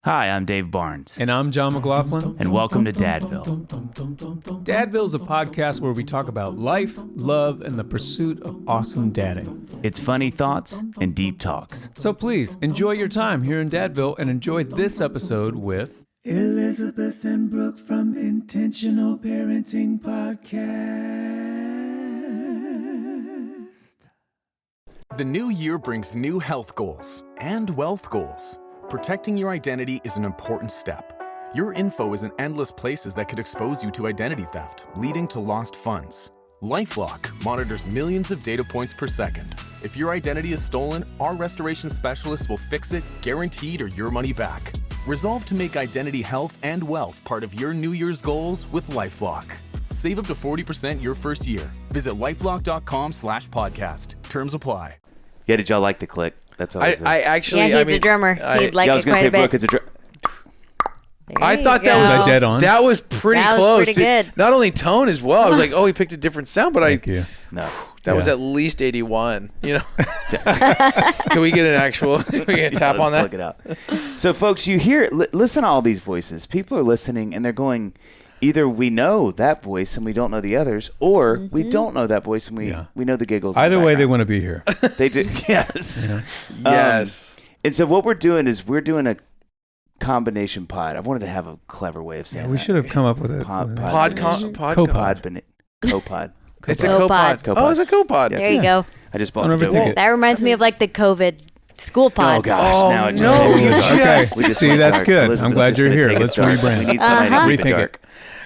Hi, I'm Dave Barnes. And I'm John McLaughlin. And welcome to Dadville. Dadville is a podcast where we talk about life, love, and the pursuit of awesome dadding. It's funny thoughts and deep talks. So please, enjoy your time here in Dadville and enjoy this episode with... Elizabeth and Brooke from Intentional Parenting Podcast. The new year brings new health goals and wealth goals. Protecting your identity is an important step. Your info is in endless places that could expose you to identity theft, leading to lost funds. LifeLock monitors millions of data points per second. If your identity is stolen, our restoration specialists will fix it, guaranteed, or your money back. Resolve to make identity health and wealth part of your New Year's goals with LifeLock. Save up to 40% your first year. Visit lifelock.com/podcast. Terms apply. Yeah, did y'all like the click? That's all I actually, he's a drummer. He'd like I was it going to quite say a bit. Brooke is a drummer. I thought that Was I was dead on? That was pretty That was close. pretty good. Not only tone as well. I was like, oh, he picked a different sound, but Thank you. No. that was Yeah. at least 81. You know, can we get an actual? Can we get a tap on Let's that? plug it out. So, folks, you hear, listen to all these voices. People are listening, and they're going, either we know that voice and we don't know the others, or we don't know that voice and we know the giggles. in the Either way, they background. want to be here. They do. Yes. Yes. And so what we're doing is we're doing a combination pod. I wanted to have a clever way of saying We that. should have come up with a Pod- Pod. Co-pod. Copod. It's a Co-pod. co-pod. Oh, it's a co-pod. Yeah, There you go. I just bought Don't the overthink it. That reminds me of like the COVID school pod. Oh gosh! Oh, now it just no, went you dark. just- We See, went that's dark. good. I'm Elizabeth's glad just you're gonna here. take Let's us dark. rebrand. We need somebody to keep it Rethink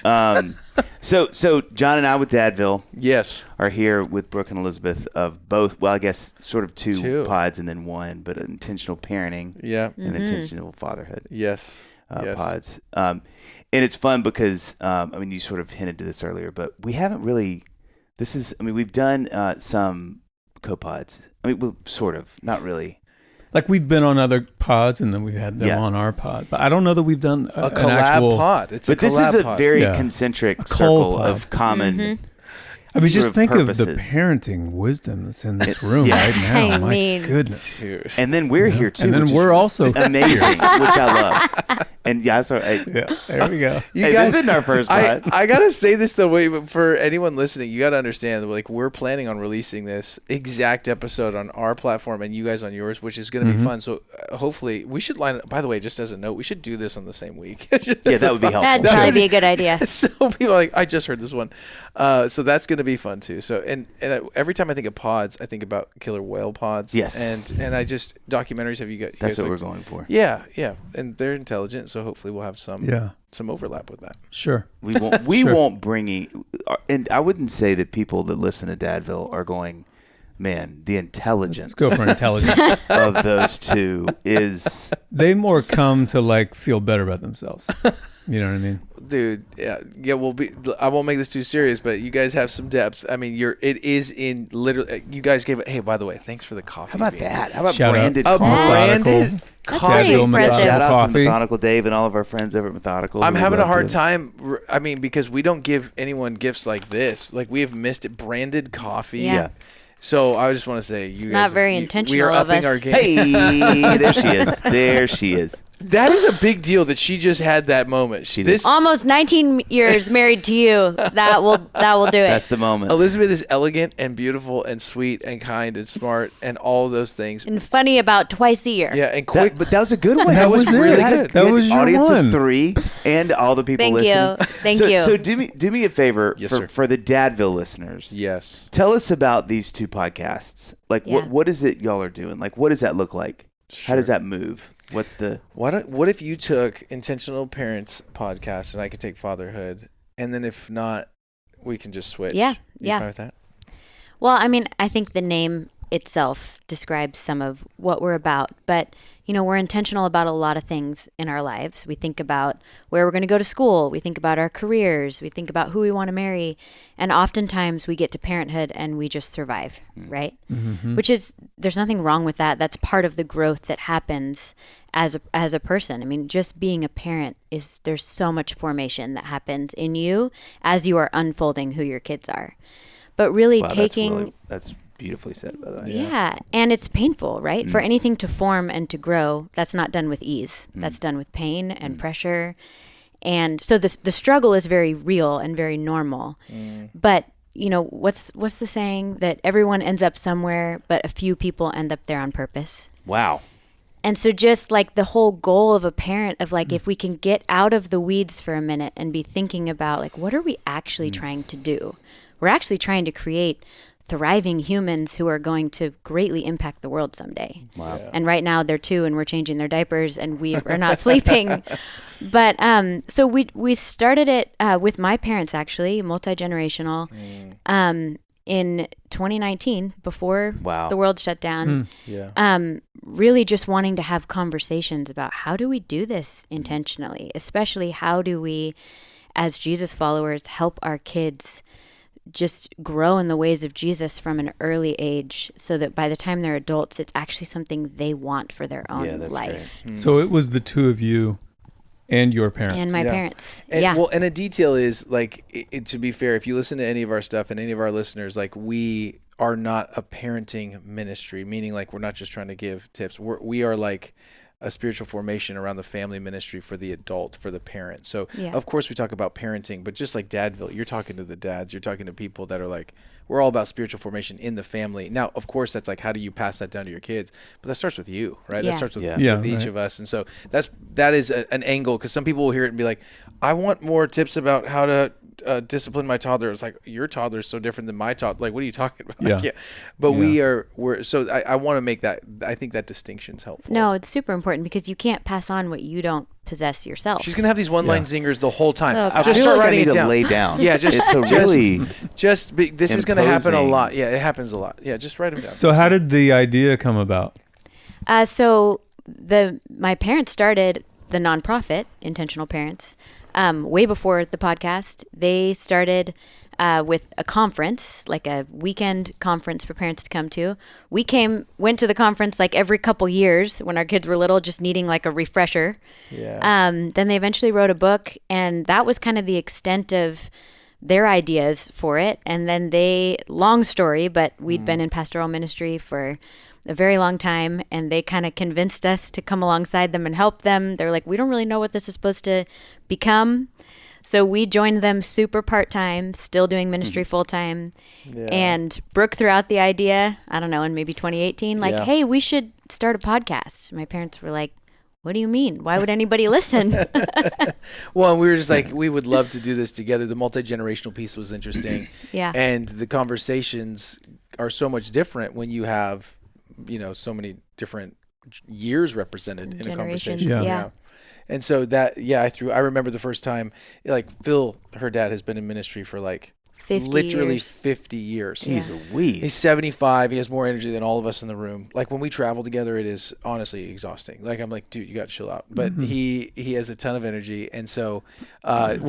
dark. So John and I with Dadville Yes. are here with Brooke and Elizabeth of both. Well, I guess sort of two Two. pods and then one, but intentional parenting Yeah. and intentional fatherhood Yes. Yes. pods. And it's fun because I mean, you sort of hinted to this earlier, but we haven't really. We've done some co-pods. I mean, well, sort of, not really. Like we've been on other pods and then we've had them on our pod. But I don't know that we've done A an collab actual pod. It's But a this collab is a pod. very Yeah. concentric A circle co-pod. of common. I mean, sort just of think of the purposes. parenting wisdom that's in this room Yeah. right now. I My mean- goodness. Dude. And then we're here too. And then which we're is also amazing, which I love. And yeah, so Yeah, there we go. You hey, guys- this isn't our first pod. I gotta say this though, wait, but for anyone listening, you gotta understand, like, we're planning on releasing this exact episode on our platform and you guys on yours, which is gonna be fun. So hopefully, we should line up. By the way, just as a note, we should do this on the same week. Yeah, that would be helpful. That'd probably be a good idea. So people are like, I just heard this one, so that's gonna be fun too. So and every time I think of pods, I think about killer whale pods. Yes. and I just documentaries. Have you got? That's what we're going for. Yeah, and they're intelligent, so hopefully we'll have some overlap with that. Sure. We won't. We Sure. won't bring. And I wouldn't say that people that listen to Dadville are going, man, the intelligence Let's go for intelligence. of those two is. They more come to like feel better about themselves. You know what I mean? Dude, yeah. I won't make this too serious, but you guys have some depth. I mean, it is in literally. You guys gave it. Hey, by the way, thanks for the coffee. How about bean. that? How about Shout out. branded A coffee? branded That's coffee. pretty Dadville impressive. Shout out to Coffee. Methodical Dave and all of our friends over at Methodical. I'm who having a love hard to- time. I mean, because we don't give anyone gifts like this. Like, we have missed it. Branded coffee. Yeah. So I just want to say, you guys. Not very We intentional are of upping us. our game. Hey, there she is. There she is. That is a big deal that she just had that moment. She This Almost 19 years married to you. That will do it. That's the moment. Elizabeth is elegant and beautiful and sweet and kind and smart and all those things. And funny about twice a year. Yeah, and quick. But that was a good one. That was really had a good. That was your audience one. of 3 and all the people Thank you. listening. Thank so, you. So do me a favor Yes, sir. for the Dadville listeners. Yes. Tell us about these two podcasts. Like Yeah. what is it y'all are doing? Like what does that look like? How does that move? What's the What if you took Intentional Parents podcast and I could take Fatherhood, and then if not, we can just switch. Yeah, You yeah. fine with that? Well, I mean, I think the name itself describes some of what we're about. But, you know, we're intentional about a lot of things in our lives. We think about where we're going to go to school. We think about our careers. We think about who we want to marry. And oftentimes we get to parenthood and we just survive, right? Mm-hmm. Which is, there's nothing wrong with that. That's part of the growth that happens as a person. I mean, just being a parent there's so much formation that happens in you as you are unfolding who your kids are. But really wow, taking... that's beautifully said, by the way. Yeah. And it's painful, right? For anything to form and to grow, that's not done with ease. That's done with pain and pressure. And so the struggle is very real and very normal. But, you know, what's the saying that everyone ends up somewhere, but a few people end up there on purpose? Wow. And so just like the whole goal of a parent of like, if we can get out of the weeds for a minute and be thinking about like, what are we actually trying to do? We're actually trying to create thriving humans who are going to greatly impact the world someday. Wow. Yeah. And right now they're 2 and we're changing their diapers and we are not sleeping. But so we started it with my parents, actually, multi-generational, in 2019 before Wow. the world shut down. Yeah. Really just wanting to have conversations about how do we do this intentionally, especially how do we, as Jesus followers, help our kids just grow in the ways of Jesus from an early age so that by the time they're adults, it's actually something they want for their own that's life. So it was the two of you and your parents. And my Yeah. parents. And, yeah. Well, and a detail is like, to be fair, if you listen to any of our stuff and any of our listeners, like we are not a parenting ministry, meaning like we're not just trying to give tips. We are like a spiritual formation around the family ministry for the adult, for the parent. So Yeah. of course we talk about parenting, but just like Dadville, you're talking to the dads, you're talking to people that are like, we're all about spiritual formation in the family. Now, of course, that's like, how do you pass that down to your kids? But that starts with you, right? Yeah. That starts with, Yeah. with each Right. of us. And so that is an angle, because some people will hear it and be like, I want more tips about how to discipline my toddler. It's like, your toddler is so different than my toddler. Like, what are you talking about? Yeah. I can't. But we're so I want to make that, I think that distinction's helpful. No, it's super important because you can't pass on what you don't possess yourself. She's gonna have these one-line zingers the whole time. Oh, I God. Just feel start like I writing need it to down. lay down. Yeah, just it's a just- really this is gonna happen a imposing. lot. Yeah, it happens a lot. Yeah, just write them down. So how did the idea come about? So my parents started the nonprofit Intentional Parents way before the podcast. They started with a conference, like a weekend conference for parents to come to. We went to the conference like every couple years when our kids were little, just needing like a refresher. Yeah. Then they eventually wrote a book, and that was kind of the extent of their ideas for it. And then long story, but we'd been in pastoral ministry for a very long time, and they kind of convinced us to come alongside them and help them. They're like, we don't really know what this is supposed to become. So we joined them super part-time, still doing ministry full-time. Yeah. And Brooke threw out the idea, I don't know, in maybe 2018, like, Yeah. hey, we should start a podcast. My parents were like, what do you mean? Why would anybody listen? Well, and we were just like, we would love to do this together. The multi-generational piece was interesting. Yeah. And the conversations are so much different when you have, so many different years represented in a Generations, conversation. yeah. And so I remember the first time, like Phil, her dad has been in ministry for like 50 literally years. 50 years. Jeez Louise. He's 75. He has more energy than all of us in the room. Like when we travel together, it is honestly exhausting. Like I'm like, dude, you got to chill out. But he has a ton of energy, and so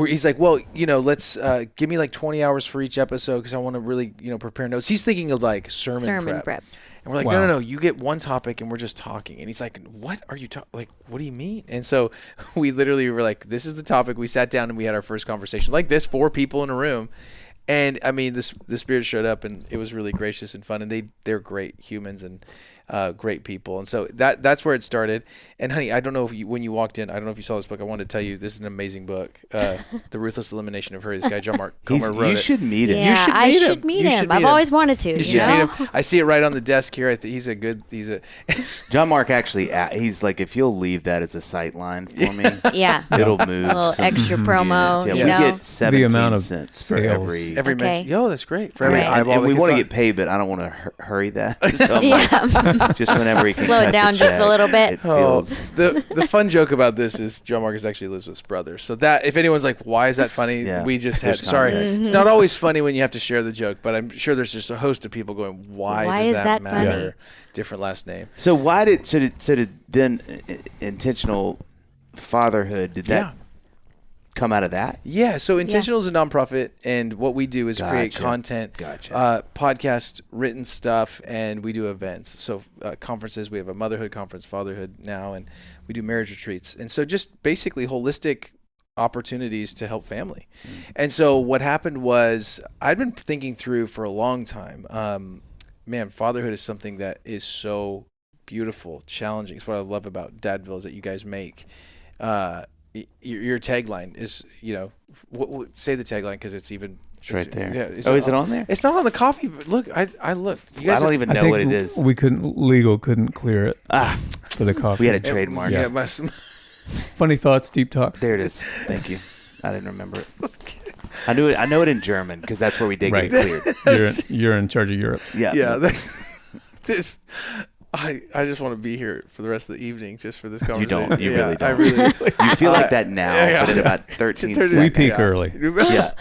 he's like, well, let's give me like 20 hours for each episode because I want to really prepare notes. He's thinking of like sermon prep. And we're like, Wow. no, you get one topic and we're just talking. And he's like, what are you talking? Like, what do you mean? And so we literally were like, this is the topic. We sat down and we had our first conversation like this, 4 people in a room. And I mean, the Spirit showed up, and it was really gracious and fun. And they're great humans and great people. And so that's where it started. And honey, I don't know if when you walked in, I don't know if you saw this book. I wanted to tell you, this is an amazing book. The Ruthless Elimination of Hurry. This guy, John Mark Comer, wrote you it. should meet him. Yeah, I should meet You him. should I've meet him. always wanted to. You You should know? meet him. I see it right on the desk here. He's a John Mark actually, he's like, if you'll leave that as a sight line for me, Yeah. it'll move. A little some extra promo, units. you we know? get 17 amount of cents for sales. every Okay. mention. Yo, that's great. For every Right. and eyeball that we gets want to on. get paid, but I don't want to hurry that. So I'm like, Yeah. just whenever he can Slow it cut the down just a check, little bit. It feels The fun joke about this is John Mark is actually Elizabeth's brother. So that if anyone's like, why is that funny? Yeah. We just There's had sorry. context. It's not always funny when you have to share the joke, but I'm sure there's just a host of people going, why does is that that matter? funny? Different last name. So why did then intentional fatherhood, did that come out of that? Yeah, so Intentional is a nonprofit, and what we do is create Gotcha. content, Gotcha. podcast, written stuff, and we do events. So conferences, we have a motherhood conference, fatherhood now, and we do marriage retreats. And so just basically holistic opportunities to help family. And so what happened was I'd been thinking through for a long time, man, fatherhood is something that is so beautiful, challenging. It's what I love about Dadville is that you guys make. Your tagline is, say the tagline because it's even. It's right there. Yeah, Is it on there? It's not on the coffee. But look, I looked. You guys I don't even know what it is. We couldn't clear it for the coffee. We had a trademark. Yeah. Funny thoughts, deep talks. There it is. Thank you. I didn't remember it. I knew it. I know it in German because that's where we did get it cleared. You're in charge of Europe. Yeah. Yeah. I just want to be here for the rest of the evening just for this conversation. You don't. You really don't. I really. You feel like that now, but in about 13 seconds. We peak early. Yeah.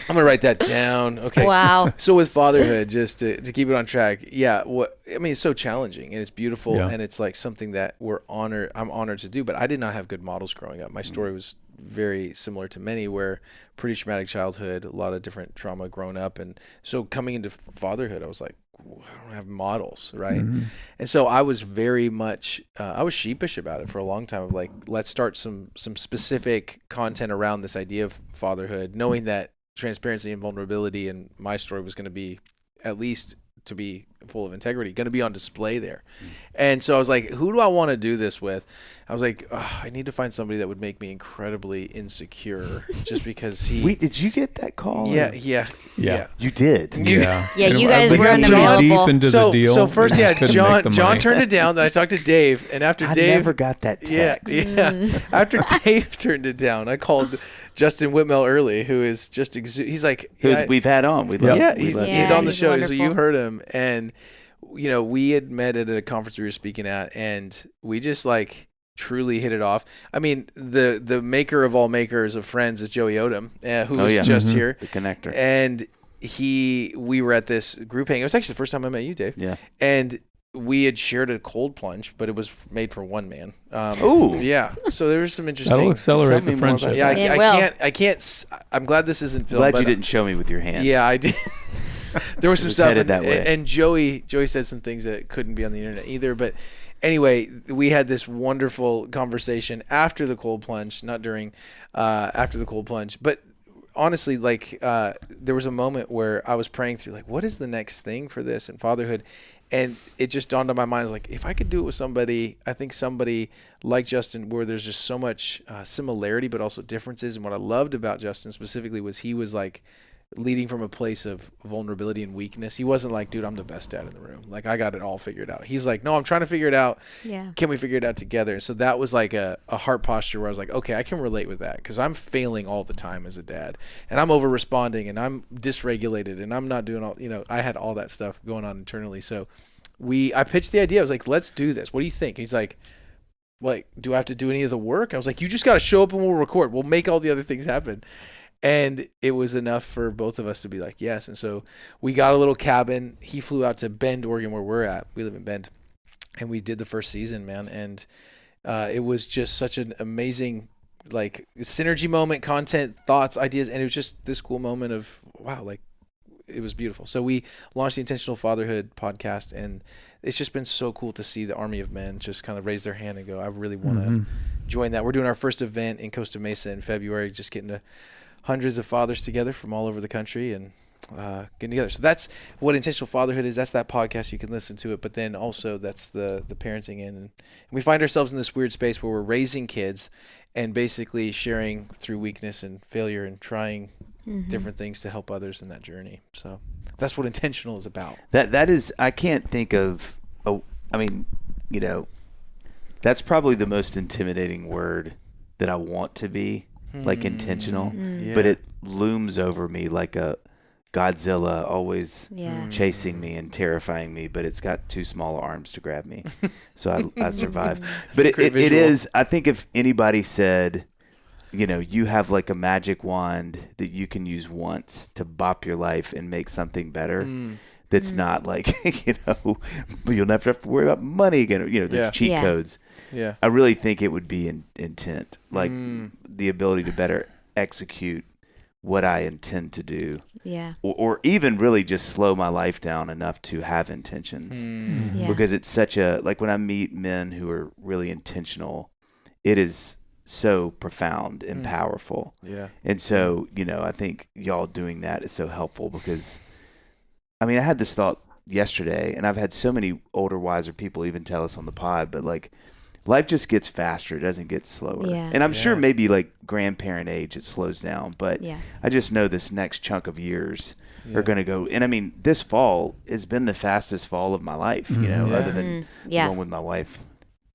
I'm gonna write that down. Okay. Wow. So with fatherhood, just to keep it on track, it's so challenging and it's beautiful and it's like something that I'm honored to do. But I did not have good models growing up. My story was very similar to many, where pretty traumatic childhood, a lot of different trauma growing up, and so coming into fatherhood, I was like, I don't have models, right? Mm-hmm. And so I was very much, I was sheepish about it for a long time. Of like, let's start some specific content around this idea of fatherhood, knowing that transparency and vulnerability and my story was going to be, at least to be full of integrity, going to be on display there. And so I was like, who do I want to do this with? I was like, I need to find somebody that would make me incredibly insecure just because he... Wait, did you get that call? Yeah. You did? Yeah. Yeah, you guys But were you're unavailable. deep into the deal. So first, Couldn't make the John money. turned it down. Then I talked to Dave, and after I Dave... never got that text. Yeah. After Dave turned it down, I called Justin Whitmell early, who is just... he's like... We've had on. He's Yeah, on the he's show, so wonderful. you heard him. And, we had met at a conference we were speaking at, and we just like truly hit it off. I mean, the maker of all makers of Friends is Joey Odom, who was just here. The connector. And we were at this group hang. It was actually the first time I met you, Dave. Yeah. And we had shared a cold plunge, but it was made for one man. Ooh. Yeah. So there was some interesting... That'll accelerate Tell me the more friendship. about Yeah, It I can't... I'm glad this isn't filmed. Glad but you didn't show me with your hands. Yeah, I did. There was some was stuff, headed that way. and Joey said some things that couldn't be on the internet either. But anyway, we had this wonderful conversation after the cold plunge, not during, after the cold plunge. But honestly, like there was a moment where I was praying through, like, what is the next thing for this and fatherhood? And it just dawned on my mind. I was like, if I could do it with somebody, I think somebody like Justin, where there's just so much similarity, but also differences. And what I loved about Justin specifically was he was like leading from a place of vulnerability and weakness. He wasn't like, dude, I'm the best dad in the room. Like, I got it all figured out. He's like, no, I'm trying to figure it out. Yeah. Can we figure it out together? So that was like a heart posture where I was like, okay, I can relate with that because I'm failing all the time as a dad, and I'm over responding, and I'm dysregulated, and I'm not doing all, I had all that stuff going on internally. So I pitched the idea. I was like, let's do this. What do you think? He's like, do I have to do any of the work? I was like, you just got to show up and we'll record. We'll make all the other things happen. And it was enough for both of us to be like, yes. And so we got a little cabin. He flew out to Bend, Oregon, where we're at. We live in Bend. And we did the first season, man. And it was just such an amazing, like, synergy moment, content, thoughts, ideas. And it was just this cool moment of, wow, like, it was beautiful. So we launched the Intentional Fatherhood podcast. And it's just been so cool to see the army of men just kind of raise their hand and go, I really want to join that. We're doing our first event in Costa Mesa in February, just getting to hundreds of fathers together from all over the country and getting together. So that's what Intentional Fatherhood is. That's that podcast. You can listen to it. But then also that's the parenting in. And we find ourselves in this weird space where we're raising kids and basically sharing through weakness and failure and trying different things to help others in that journey. So that's what Intentional is about. That is, I can't think of, that's probably the most intimidating word that I want to be. Like intentional, but it looms over me like a Godzilla always chasing me and terrifying me, but it's got two small arms to grab me. So I survive. But it is, I think if anybody said, you have like a magic wand that you can use once to bop your life and make something better, that's not like, you'll never have to worry about money again, the cheat codes. Yeah. I really think it would be intent, like the ability to better execute what I intend to do. Yeah. Or even really just slow my life down enough to have intentions. Yeah. Because it's such a, like when I meet men who are really intentional, it is so profound and powerful. Yeah. And so, I think y'all doing that is so helpful because, I mean, I had this thought yesterday, and I've had so many older, wiser people even tell us on the pod, but like life just gets faster. It doesn't get slower. Yeah. And I'm sure maybe like grandparent age, it slows down, but I just know this next chunk of years are going to go. And I mean, this fall has been the fastest fall of my life, other than the one with my wife.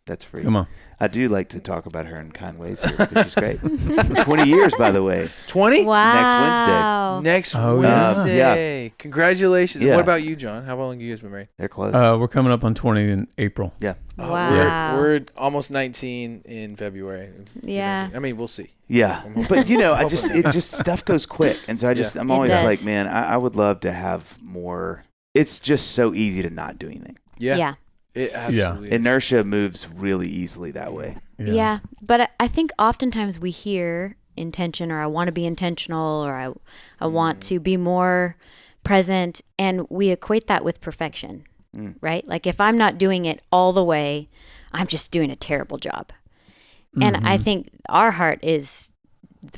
That's free. Come on. I do like to talk about her in kind ways here, which is great. 20 years, by the way. 20? Wow. Next Oh, Wednesday. yeah. Congratulations. Yeah. What about you, John? How long have you guys been married? They're close. We're coming up on 20 in April. Yeah. Wow. We're almost 19 in February. Yeah. I mean, we'll see. Yeah. But, it just stuff goes quick. And so I'm always does. like, man, I would love to have more. It's just so easy to not do anything. Yeah. It absolutely is. Inertia moves really easily that way. Yeah. But I think oftentimes we hear intention, or I want to be intentional, or I want to be more present, and we equate that with perfection, right? Like if I'm not doing it all the way, I'm just doing a terrible job. And I think our heart is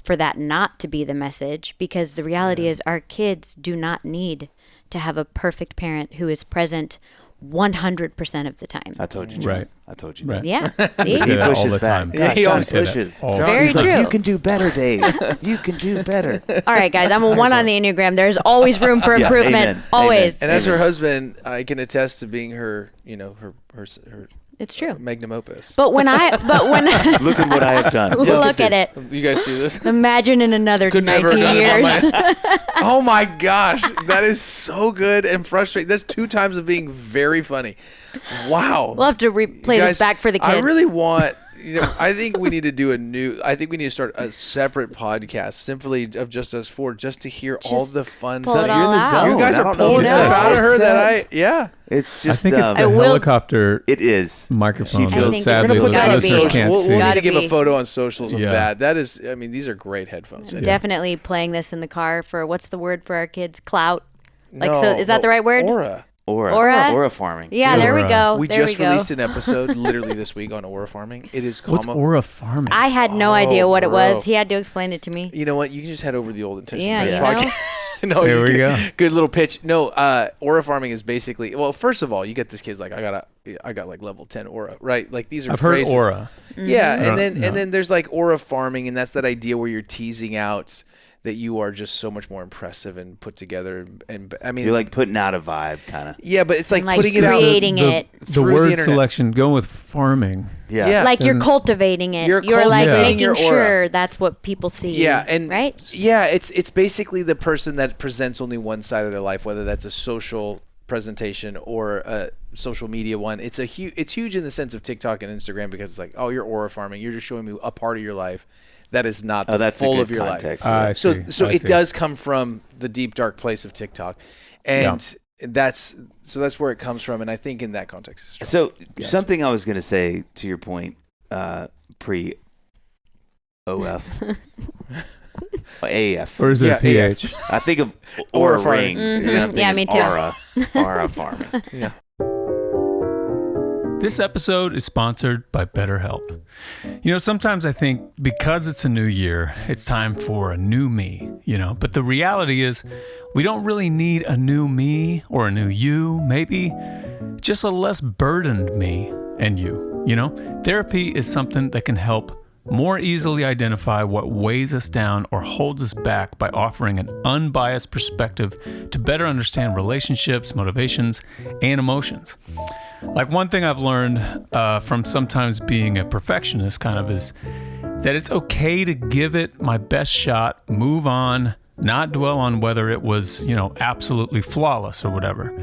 for that not to be the message, because the reality is our kids do not need to have a perfect parent who is present 100% of the time. I told you, John. Right. I told you. Right. Yeah. Say He that all pushes the back. time. Gosh, he John always pushes. All the Very He's like, true. you can do better, Dave. You can do better. All right, guys, I'm a 1 on the Enneagram. There's always room for Yeah, improvement. amen. Always. And as her husband, I can attest to being her, her It's true. magnum opus. But when Look at what I have done. look at it. You guys see this? Imagine in another Could never 19 have years. done it on my- Oh my gosh, that is so good and frustrating. That's 2 times of being very funny. Wow. We'll have to replay Guys, this back for the kids. I really want. I think we need to do I think we need to start a separate podcast simply of just us 4, just to hear all the fun pull stuff. it all You're in the out. zone. You guys I are don't know pulling if stuff it's out of her that. that It's I just. think it's I the will- helicopter It is. microphone. She feels- But think sadly, it's the gotta be. listeners can't We'll see. need to Gotta give a be. photo on socials of Yeah. that. That is, I mean, these are great headphones. Definitely playing this in the car for, what's the word for our kids? Clout. Like, No, so is that the right word? Aura. Aura farming. Yeah, there we Aura. go. We there just we go. released an episode literally this week on aura farming. It is What's aura farming? I had no idea what it bro. was. He had to explain it to me. You know what? You can just head over to the old intention. Yeah, Friends you know? podcast. No, There just we kidding. go. Good little pitch. No, aura farming is basically, well, first of all, you get this kid's like, I got like level 10 aura, right? Like these are I've phrases. heard aura. Yeah, No, and no. then there's like aura farming, and that's that idea where you're teasing out that you are just so much more impressive and put together. And I mean, You're it's like putting out a vibe, kind of. yeah, but it's like, And, like, putting it out. creating it. The through the word internet. selection, going with farming. Yeah. Like you're Doesn't- cultivating it. You're You're like cultivating making your aura. sure that's what people see. Yeah, and right? Yeah, it's basically the person that presents only one side of their life, whether that's a social presentation or a social media one. It's huge in the sense of TikTok and Instagram, because it's like, oh, you're aura farming. You're just showing me a part of your life that is not the that's a full good of your context life. for I that. So see. it does come from the deep dark place of TikTok, and that's where it comes from. And I think in that context, it's strong. So something I was going to say to your point, pre OF, AF. Or is it Yeah, a PH? I think of Aura aura farming. rings. and I'm Yeah, thinking me too. Aura farming. Yeah. This episode is sponsored by BetterHelp. Sometimes I think because it's a new year, it's time for a new me, but the reality is we don't really need a new me or a new you, maybe just a less burdened me and you. Therapy is something that can help more easily identify what weighs us down or holds us back by offering an unbiased perspective to better understand relationships, motivations, and emotions. Like one thing I've learned from sometimes being a perfectionist kind of is that it's okay to give it my best shot, move on, not dwell on whether it was, absolutely flawless or whatever.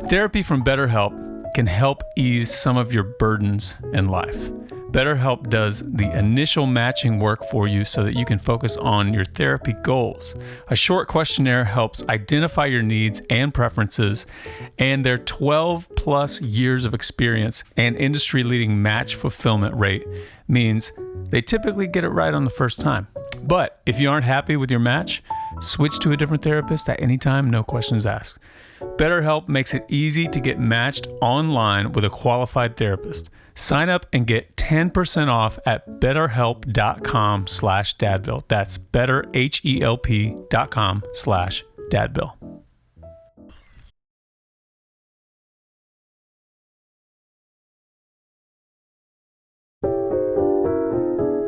Therapy from BetterHelp can help ease some of your burdens in life. BetterHelp does the initial matching work for you so that you can focus on your therapy goals. A short questionnaire helps identify your needs and preferences, and their 12 plus years of experience and industry-leading match fulfillment rate means they typically get it right on the first time. But if you aren't happy with your match, Switch to a different therapist at any time, no questions asked. BetterHelp makes it easy to get matched online with a qualified therapist. Sign up and get 10% off at betterhelp.com/dadville. That's betterhelp.com/dadville.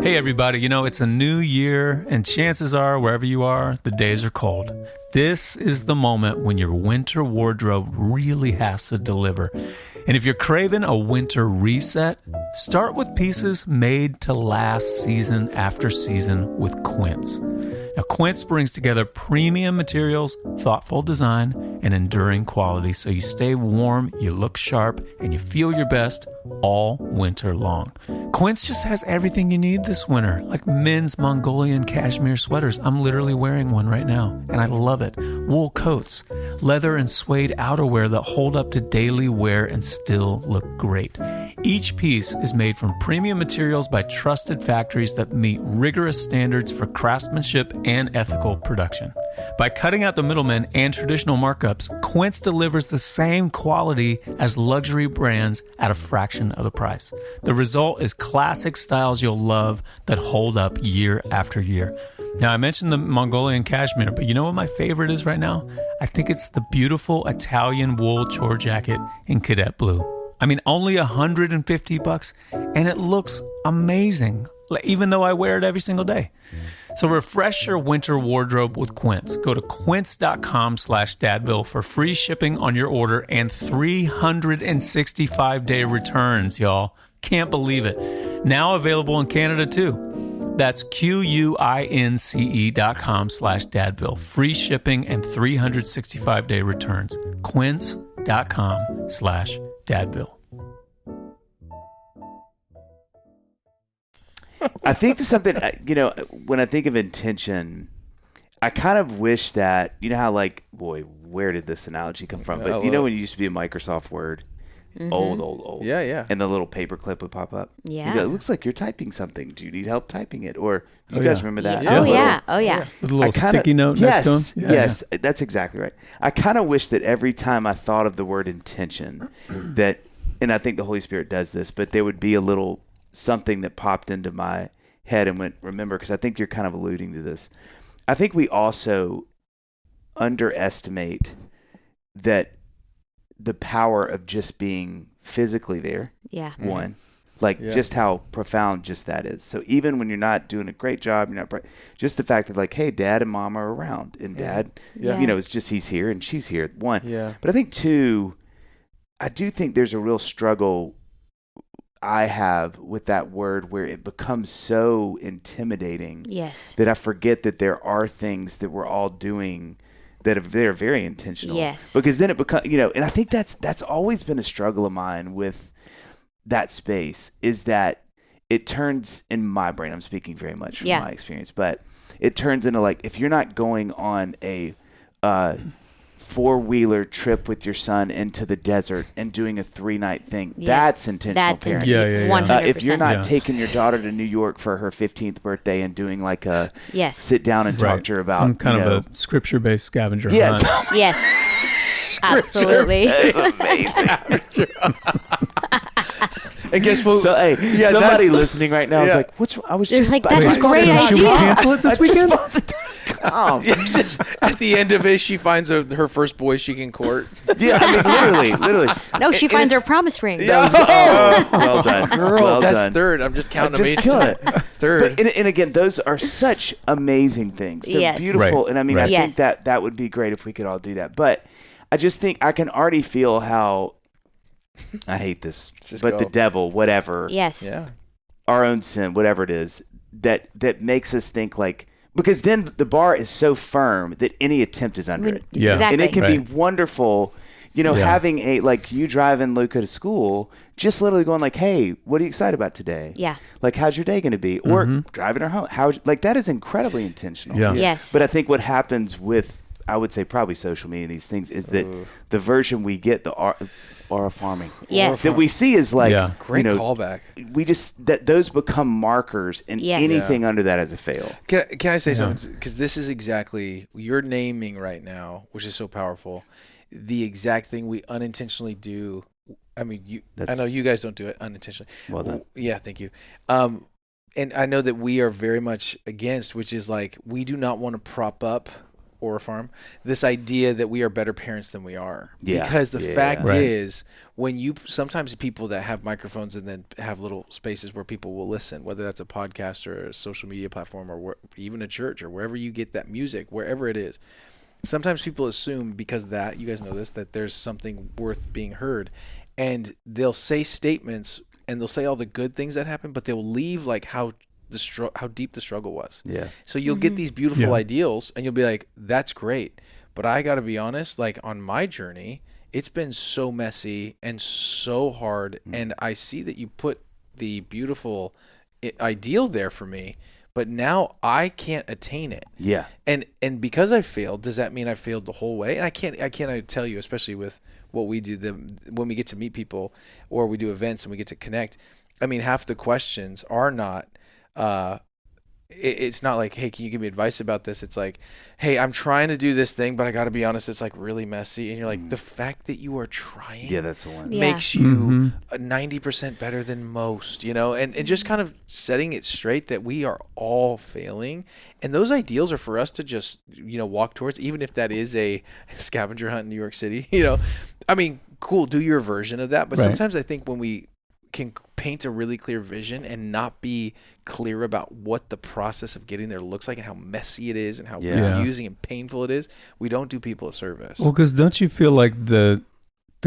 Hey everybody, it's a new year and chances are wherever you are, the days are cold. This is the moment when your winter wardrobe really has to deliver. And if you're craving a winter reset, start with pieces made to last season after season with Quince. Now, Quince brings together premium materials, thoughtful design, and enduring quality so you stay warm, you look sharp, and you feel your best all winter long. Quince just has everything you need this winter, like men's Mongolian cashmere sweaters. I'm literally wearing one right now, and I love it. Wool coats, leather and suede outerwear that hold up to daily wear and still look great. Each piece is made from premium materials by trusted factories that meet rigorous standards for craftsmanship and ethical production. By cutting out the middlemen and traditional markups, Quince delivers the same quality as luxury brands at a fraction of the price. The result is classic styles you'll love that hold up year after year. Now, I mentioned the Mongolian cashmere, but you know what my favorite is right now? I think it's the beautiful Italian wool chore jacket in cadet blue. I mean, only $150, and it looks amazing, even though I wear it every single day. So refresh your winter wardrobe with Quince. Go to quince.com/dadville for free shipping on your order and 365-day returns, y'all. Can't believe it. Now available in Canada, too. That's QUINCE.com/dadville. Free shipping and 365-day returns. Quince.com/dadville. I think there's something, when I think of intention, I kind of wish that, how where did this analogy come from? But when it used to be a Microsoft Word, old. Yeah. And the little paper clip would pop up. Yeah. It looks like you're typing something. Do you need help typing it? Or you guys remember that? Oh, yeah. With a little sticky note next to him? Yes, that's exactly right. I kind of wish that every time I thought of the word intention, that, and I think the Holy Spirit does this, but there would be a little something that popped into my head and went, remember, because I think you're kind of alluding to this. I think we also underestimate that the power of just being physically there. Yeah. One, just how profound just that is. So even when you're not doing a great job, you're not just the fact that hey, dad and mom are around, and dad, it's just he's here and she's here. One. Yeah. But I think two, I do think there's a real struggle I have with that word where it becomes so intimidating. Yes. That I forget that there are things that we're all doing that they're very intentional. Yes. Because then it becomes, and I think that's always been a struggle of mine with that space, is that it turns, in my brain, I'm speaking very much from my experience, but it turns into if you're not going on a 4-wheeler trip with your son into the desert and doing a 3-night thing, that's intentional parenting. Yeah. 100%. If you're not taking your daughter to New York for her 15th birthday and doing a sit down and talk to her about some kind of a scripture-based scavenger hunt. Yes. Absolutely. That's amazing. And guess what? So, somebody listening right now is like, "What's?" I was just that's a great idea. Should we cancel it this weekend? At the end of it, she finds her first boy she can court. Yeah, literally. No, she finds her promise ring. Well done, girl. That's third. I'm just counting them. Just kill it. Third. But, and again, those are such amazing things. They're beautiful, and I mean, I think that would be great if we could all do that. But I just think I can already feel how. I hate this, but the devil, whatever. Yes. Yeah. Our own sin, whatever it is, that makes us think because then the bar is so firm that any attempt is under it. Yeah. Exactly. And it can be wonderful, having you driving Luca to school, just literally going hey, what are you excited about today? Yeah. How's your day going to be? Or driving her home. That is incredibly intentional. Yeah. Yes. But I think what happens with I would say probably social media, these things, is that the version we get, the aura farming, Yes. that we see is like, Great callback. We just, that those become markers, and anything under that is a fail. Can I say something? Because this is exactly, you're naming right now, which is so powerful, the exact thing we unintentionally do. I mean, I know you guys don't do it unintentionally. Well done. Yeah, thank you. And I know that we are very much against, which is like, we do not want to prop up Aura Farm, this idea that we are better parents than we are. Yeah. Because the fact Right. is, when you, sometimes people that have microphones and then have little spaces where people will listen, whether that's a podcast or a social media platform or even a church or wherever you get that music, wherever it is, sometimes people assume because of that, you guys know this, that there's something worth being heard. And they'll say statements and they'll say all the good things that happen, but they'll leave like how deep the struggle was. Yeah. So you'll get these beautiful ideals and you'll be like, that's great. But I got to be honest, like on my journey, it's been so messy and so hard. And I see that you put the beautiful ideal there for me, but now I can't attain it. Yeah. And because I failed, does that mean I failed the whole way? And I can't tell you, especially with what we do, when we get to meet people or we do events and we get to connect. I mean, half the questions are not, it's not like, hey, can you give me advice about this? It's like, hey, I'm trying to do this thing, but I got to be honest, it's like really messy. And you're like, the fact that you are trying that's the one. makes you 90% better than most, and just kind of setting it straight that we are all failing. And those ideals are for us to just, walk towards, even if that is a scavenger hunt in New York City, I mean, cool, do your version of that. But sometimes I think when we can paint a really clear vision and not be clear about what the process of getting there looks like and how messy it is and how confusing and painful it is, we don't do people a service. Well, because don't you feel like the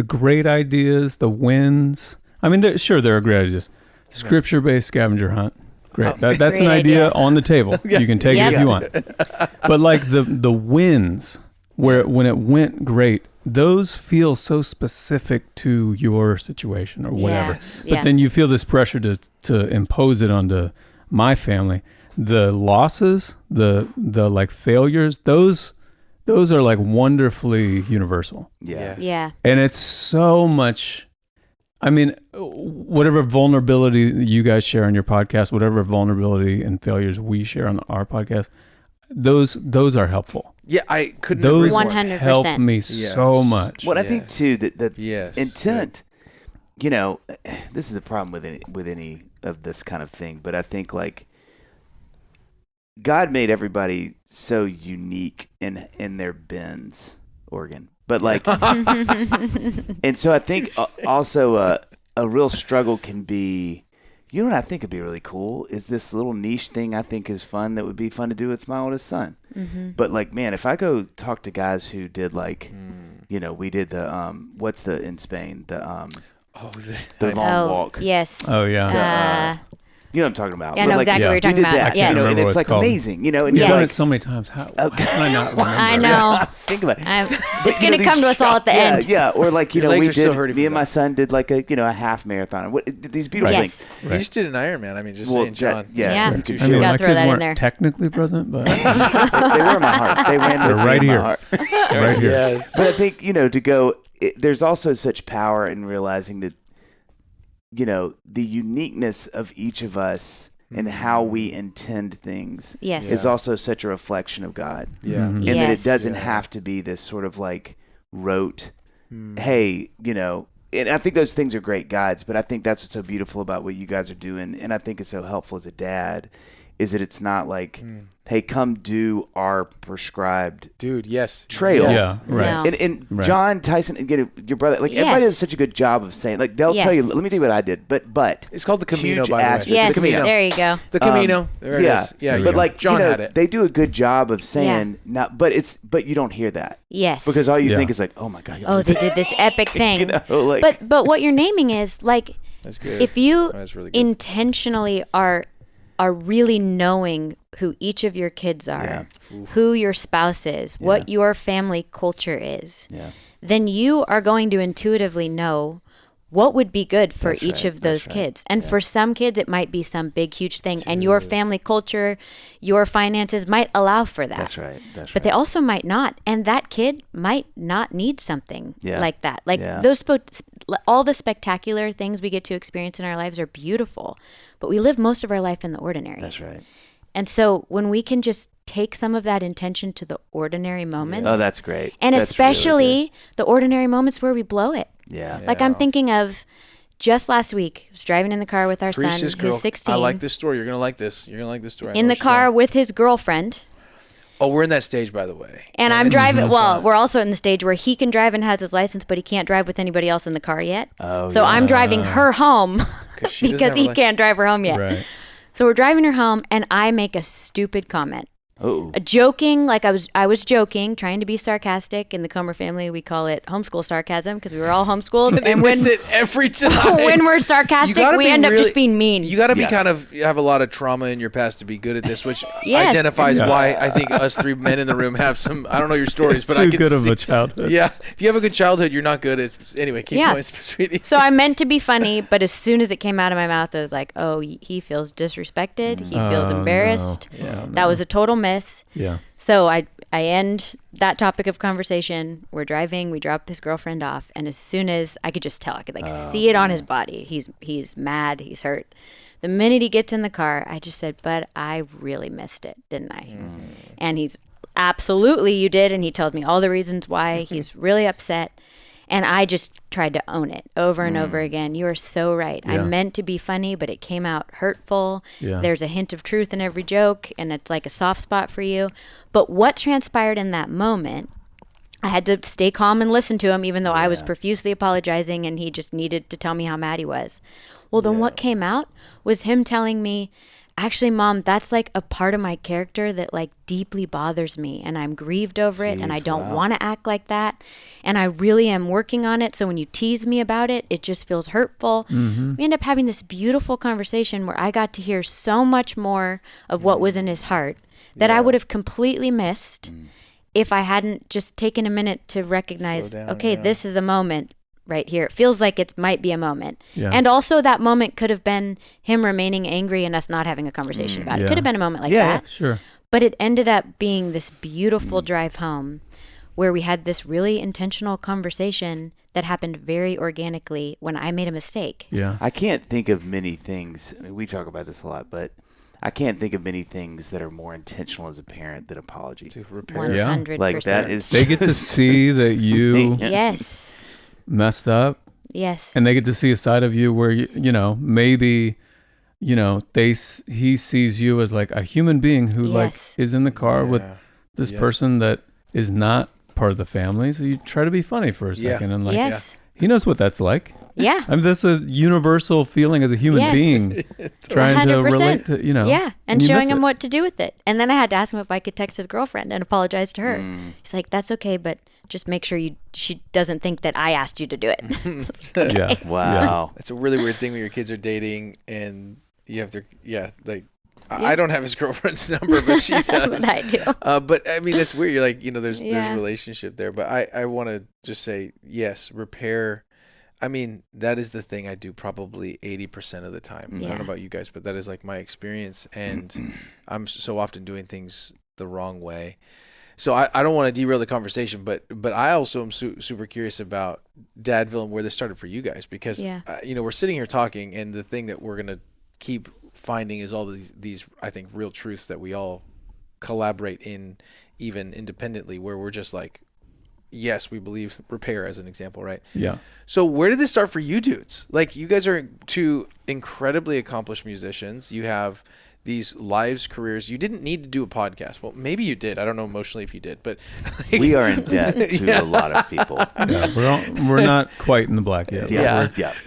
great ideas, the wins? I mean, there are great ideas. Scripture-based scavenger hunt, great. That's Great an idea idea. on the table. You can take it if you want. But like the wins, when it went great, those feel so specific to your situation or whatever. But then you feel this pressure to impose it onto my family. The losses, the like failures, those are like wonderfully universal. Yeah. And it's so much, I mean, whatever vulnerability you guys share on your podcast, whatever vulnerability and failures we share on our podcast, those are helpful. Yeah, I couldn't Those agree more. 100%. help me so much. Well, I think too that Yes. intent, this is the problem with any of this kind of thing. But I think like God made everybody so unique in their bins organ, but like, and so I think also a real struggle can be. You know what I think would be really cool is this little niche thing I think is fun that would be fun to do with my oldest son. But like, man, if I go talk to guys who did like, we did the, what's the, in Spain, the long walk. Yes. Oh, yeah. You know what I'm talking about. I know exactly what you're talking we did about. that, Yes. and Remember it's what like it's called. amazing, and You've you're done like, it so many times. How can I not remember? I know. think about it. It's going to come to us all at the end. Yeah, or like, Your we legs are still did, hurting me from and my that. son did like a half marathon. These beautiful Yes. things. You just did an Ironman. I mean, just Well, saying, John. Yeah. you could I mean, Gotta my throw kids that in weren't there. technically present, but They were in my heart. They ran with They're me right in my here. heart. right here. Yes. But I think, to go, there's also such power in realizing that, the uniqueness of each of us and how we intend things Yes. is also such a reflection of God. Yeah. And that Yes. it doesn't have to be this sort of like rote, hey, and I think those things are great guides, but I think that's what's so beautiful about what you guys are doing. And I think it's so helpful as a dad is that it's not like, hey, come do our prescribed Dude, yes. trails. Yeah, right. No. And Right. John Tyson, your brother, like everybody Yes. does such a good job of saying, like they'll tell you. Let me tell you what I did, but It's called the Camino, huge by the way. asterisk. Yes. The Camino. There you go. The Camino. There it is. Yeah, but like John had it. they do a good job of saying, but you don't hear that Yes. because all you Yeah. think is like, oh my god, Oh, they did this epic thing. like, But what you're naming is like That's good. if you That's really good. intentionally are really knowing who each of your kids are, who your spouse is, what your family culture is, yeah, then you are going to intuitively know what would be good for That's each right, of those that's right. kids. And for some kids, it might be some big, huge thing. And your family culture, your finances might allow for that. That's right. But they also might not. And that kid might not need something like that. Like all the spectacular things we get to experience in our lives are beautiful. But we live most of our life in the ordinary. That's right. And so when we can just take some of that intention to the ordinary moments. Oh, that's great. And That's especially really the ordinary moments where we blow it. Yeah. Like I'm thinking of just last week, I was driving in the car with our son, who's 16. I like this story. You're going to like this. You're going to like this story. In the car with his girlfriend. Oh, we're in that stage, by the way. And I'm driving. Well, we're also in the stage where he can drive and has his license, but he can't drive with anybody else in the car yet. Oh, so I'm driving her home because he can't drive her home yet. Right. So we're driving her home, and I make a stupid comment. Oh. Joking, like I was joking, trying to be sarcastic. In the Comer family, we call it homeschool sarcasm because we were all homeschooled. They miss it every time. When we're sarcastic, we end up just being mean. You got to be kind of have a lot of trauma in your past to be good at this, which identifies why I think us three men in the room have some. I don't know your stories, but I can good see, of a childhood. Yeah, if you have a good childhood, you're not good at. Anyway, keep going, sweetie. So I meant to be funny, but as soon as it came out of my mouth, I was like, "Oh, he feels disrespected. He feels embarrassed. No. Yeah, that was a total miss." Yeah. So I end that topic of conversation. We're driving. We drop his girlfriend off, and as soon as I could just tell, I could see it on his body. He's mad. He's hurt. The minute he gets in the car, I just said, "But I really missed it, didn't I?" And he's absolutely, you did. And he told me all the reasons why. He's really upset. And I just tried to own it over and over again. You are so right. Yeah. I meant to be funny, but it came out hurtful. Yeah. There's a hint of truth in every joke, and it's like a soft spot for you. But what transpired in that moment, I had to stay calm and listen to him, even though I was profusely apologizing, and he just needed to tell me how mad he was. Well, then what came out was him telling me, actually, Mom, that's like a part of my character that like deeply bothers me, and I'm grieved over it, and I don't want to act like that, and I really am working on it. So when you tease me about it, it just feels hurtful. We end up having this beautiful conversation where I got to hear so much more of what was in his heart that I would have completely missed if I hadn't just taken a minute to recognize, okay, this is a moment right here. It feels like it might be a moment. Yeah. And also that moment could have been him remaining angry and us not having a conversation about it. It could have been a moment like that. Sure. But it ended up being this beautiful drive home where we had this really intentional conversation that happened very organically when I made a mistake. Yeah. I can't think of many things. I mean, we talk about this a lot, but I can't think of many things that are more intentional as a parent than apology. To repair. 100%. Like that is. They get to see that you Yes. messed up, Yes. and they get to see a side of you where maybe he sees you as like a human being who like is in the car with this person that is not part of the family. So you try to be funny for a second and like he knows what that's like. Yeah. I mean, that's a universal feeling as a human being trying to 100%. relate to, Yeah, and you showing miss him it. what to do with it. And then I had to ask him if I could text his girlfriend and apologize to her. He's like, "That's okay, but just make sure she doesn't think that I asked you to do it." Yeah. Wow. It's a really weird thing when your kids are dating and you have to, I don't have his girlfriend's number, but she does. But I do. But I mean, that's weird. You're like, there's a relationship there. But I want to just say, yes, repair. I mean, that is the thing I do probably 80% of the time. I don't know about you guys, but that is like my experience. And I'm so often doing things the wrong way. So I don't want to derail the conversation, but I also am super curious about Dadville and where this started for you guys, because we're sitting here talking, and the thing that we're gonna keep finding is all these I think real truths that we all collaborate in, even independently, where we're just like, yes, we believe repair as an example, right? Yeah. So where did this start for you dudes? Like, you guys are two incredibly accomplished musicians. You have these lives, careers. You didn't need to do a podcast. Well, maybe you did. I don't know emotionally if you did, but We are in debt to a lot of people. Yeah, we're not quite in the black yet.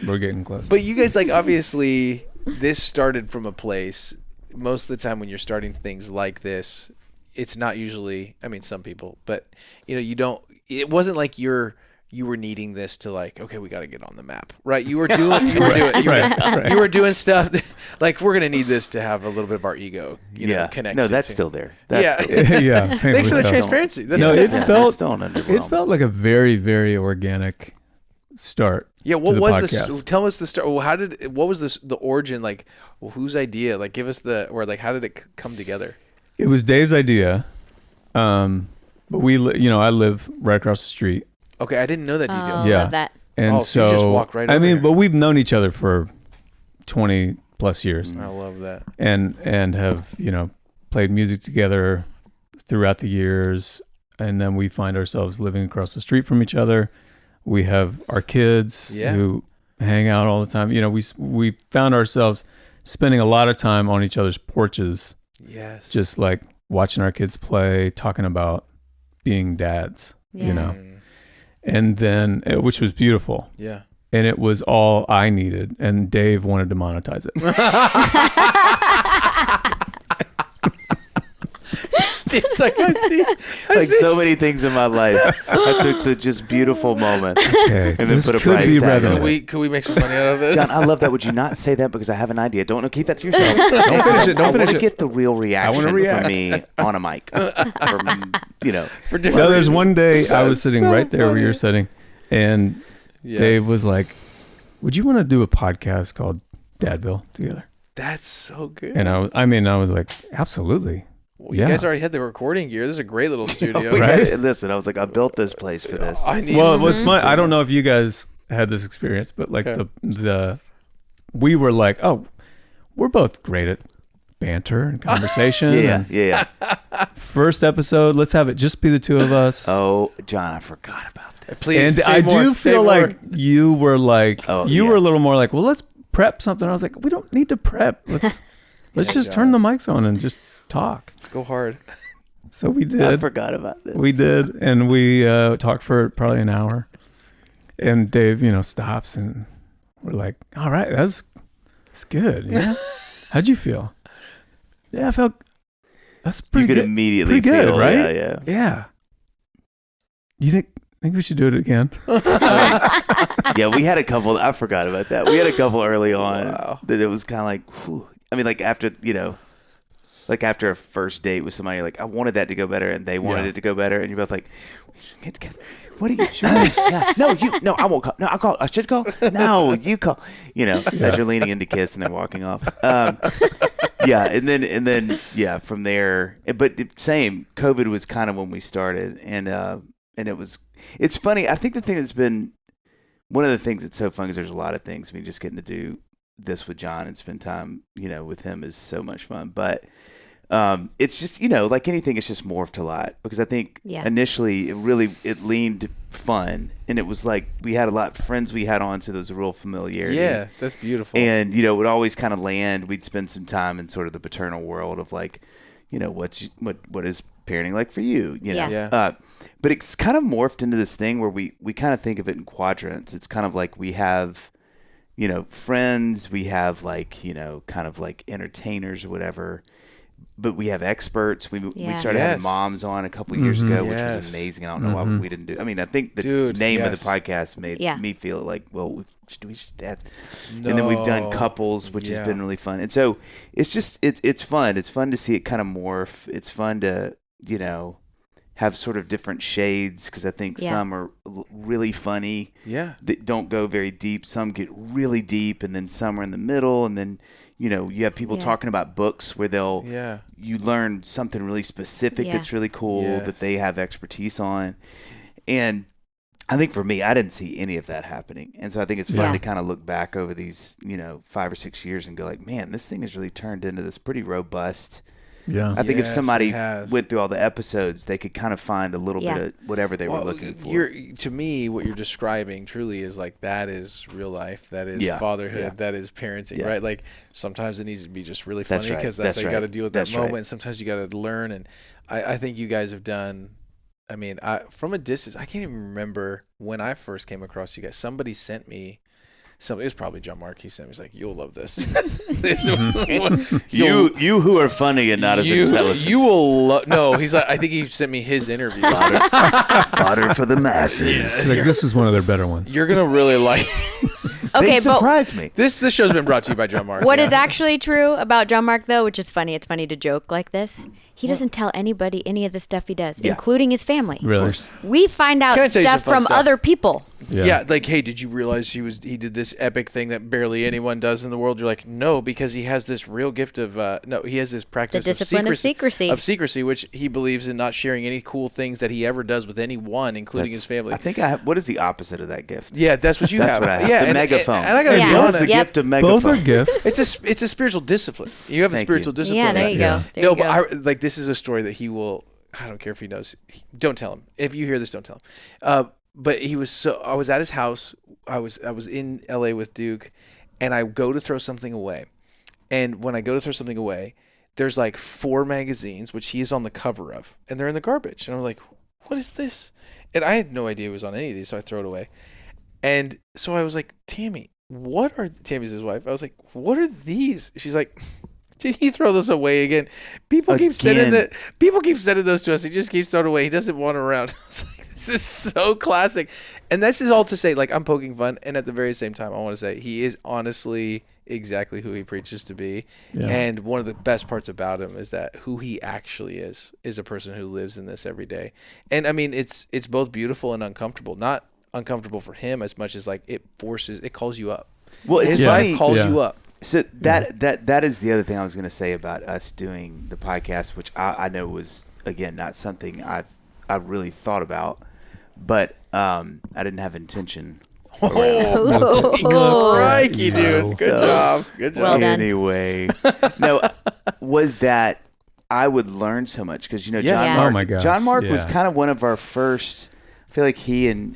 We're getting close. But you guys, like, obviously this started from a place. Most of the time when you're starting things like this, it's not usually, I mean, some people, but it wasn't like you were needing this to like, okay, we got to get on the map, right? You were doing stuff that, like, we're going to need this to have a little bit of our ego, connected. No, that's to. still there. Yeah. Thanks for the transparency. That's No, good. it felt like a very, very organic start. Yeah, what the was podcast. tell us the story. What was the origin, like, whose idea? Like, give us how did it come together? It was Dave's idea. But I live right across the street. Okay, I didn't know that detail. Oh, Yeah. love that. And so you just walk right over here. but we've known each other for 20 plus years. I love that. And have, played music together throughout the years. And then we find ourselves living across the street from each other. We have our kids who hang out all the time. We found ourselves spending a lot of time on each other's porches. Yes. Just like watching our kids play, talking about being dads, and then, which was beautiful. Yeah. And it was all I needed. And Dave wanted to monetize it. It's like, I see. So many things in my life. I took the just beautiful moment Okay. and then This put a could price be tag on relevant. it. Could we make some money out of this? John, I love that. Would you not say that because I have an idea? Don't keep that to yourself. Don't finish it. Don't I finish want to it. get the real reaction react. from me on a mic. For different No, there's reasons. one day I was sitting so right there where funny. you're sitting, and Yes. Dave was like, "Would you want to do a podcast called Dadville together?" That's so good. And I was like, "Absolutely." Well, you guys already had the recording gear. This is a great little studio. Right? Listen, I was like, I built this place for this. I need Well, some- what's fun? I don't know if you guys had this experience, but like we were like, oh, we're both great at banter and conversation. Yeah. First episode, let's have it just be the two of us. Oh, John, I forgot about this. Please, And say I more, do say feel more. like you were like, Oh, you yeah. were a little more like, well, let's prep something. I was like, we don't need to prep. Let's just turn the mics on and just talk. Let's go hard. So we I did. forgot about this. We did, and we talked for probably an hour. And Dave, stops, and we're like, "All right, that's good." Yeah. How'd you feel? Yeah, I felt that's You pretty could good. immediately Pretty good, feel, right? Yeah. Yeah. You think we should do it again? Yeah, we had a couple. I forgot about that. We had a couple early on Wow. that it was kind of like, whew. I mean, like after a first date with somebody, you're like, I wanted that to go better, and they wanted it to go better, and you're both like, we should get together. What are you? No, I won't call. No, I'll call. I should call. No, you call. As you're leaning in to kiss and then walking off. Yeah, and then from there. But same. COVID was kind of when we started, and it's funny. I think the thing that's been one of the things that's so fun is there's a lot of things. I mean, just getting to do this with John and spend time, with him is so much fun. But it's just, like anything, it's just morphed a lot because I think initially it leaned fun, and it was like we had a lot of friends we had on, so there was a real familiarity. Yeah, that's beautiful. And it would always kind of land. We'd spend some time in sort of the paternal world of like, what is parenting like for you? But it's kind of morphed into this thing where we kind of think of it in quadrants. It's kind of like we have, friends, we have like, kind of like entertainers or whatever, but we have experts. We started having moms on a couple years ago, which was amazing. I don't know why we didn't do. I mean, I think the name of the podcast made me feel like, well, we should dads. And then we've done couples, which has been really fun. And so it's just it's fun. It's fun to see it kind of morph. It's fun to have sort of different shades because I think some are really funny. Yeah, that don't go very deep. Some get really deep, and then some are in the middle, and then. You have people talking about books where you learn something really specific that's really cool that they have expertise on. And I think for me, I didn't see any of that happening. And so I think it's fun to kind of look back over these, 5 or 6 years and go like, man, this thing has really turned into this pretty robust. Yeah. I think if somebody went through all the episodes, they could kind of find a little bit of whatever they were looking for. To me, what you're describing truly is like that is real life. That is fatherhood. Yeah. That is parenting, right? Like sometimes it needs to be just really funny because that's you got to deal with that moment. And sometimes you got to learn. And I think you guys have done. I mean, from a distance, I can't even remember when I first came across you guys. Somebody sent me. It was probably John Mark. He sent me. He's like, "You'll love this." You who are funny and not as intelligent. You will love. No, he's like. I think he sent me his interview. Fodder for the masses. Like, this is one of their better ones. You're gonna really like. Okay, they surprised me. This show's been brought to you by John Mark. What is actually true about John Mark, though, which is funny, it's funny to joke like this, he doesn't tell anybody any of the stuff he does, including his family. Really? We find out stuff from other people. Yeah, like, hey, did you realize he did this epic thing that barely anyone does in the world? You're like, no, because he has this real gift of he has this practice of secrecy, which he believes in not sharing any cool things that he ever does with anyone, including his family. I think what is the opposite of that gift? Yeah, that's what you have. What I have. Yeah, the megaphone. And I gotta be What honest, is the gift of megaphone? Both are gifts. it's a spiritual discipline. You have a spiritual discipline. Yeah, there you go. There no, you but go. like this is a story that he will. I don't care if he knows. Don't tell him. If you hear this, don't tell him. But he was I was at his house. I was in LA with Duke, and I go to throw something away. And when I go to throw something away, there's like 4 magazines, which he is on the cover of, and they're in the garbage. And I'm like, what is this? And I had no idea it was on any of these, so I throw it away. And so I was like, Tammy's his wife. I was like, what are these? She's like, did he throw those away again? People keep sending those to us. He just keeps throwing away. He doesn't want them around. I was like, this is so classic. And this is all to say, like, I'm poking fun. And at the very same time, I want to say he is honestly exactly who he preaches to be. Yeah. And one of the best parts about him is that who he actually is a person who lives in this every day. And I mean, it's both beautiful and uncomfortable. Not uncomfortable for him as much as like it calls you up. Well, his life calls you up. So that is the other thing I was going to say about us doing the podcast, which I know was, again, not something I really thought about, but I didn't have intention. Crikey, dude. Good job. Well done. Anyway, was that I would learn so much because, John Mark, oh my gosh. John Mark was kind of one of our first. I feel like he and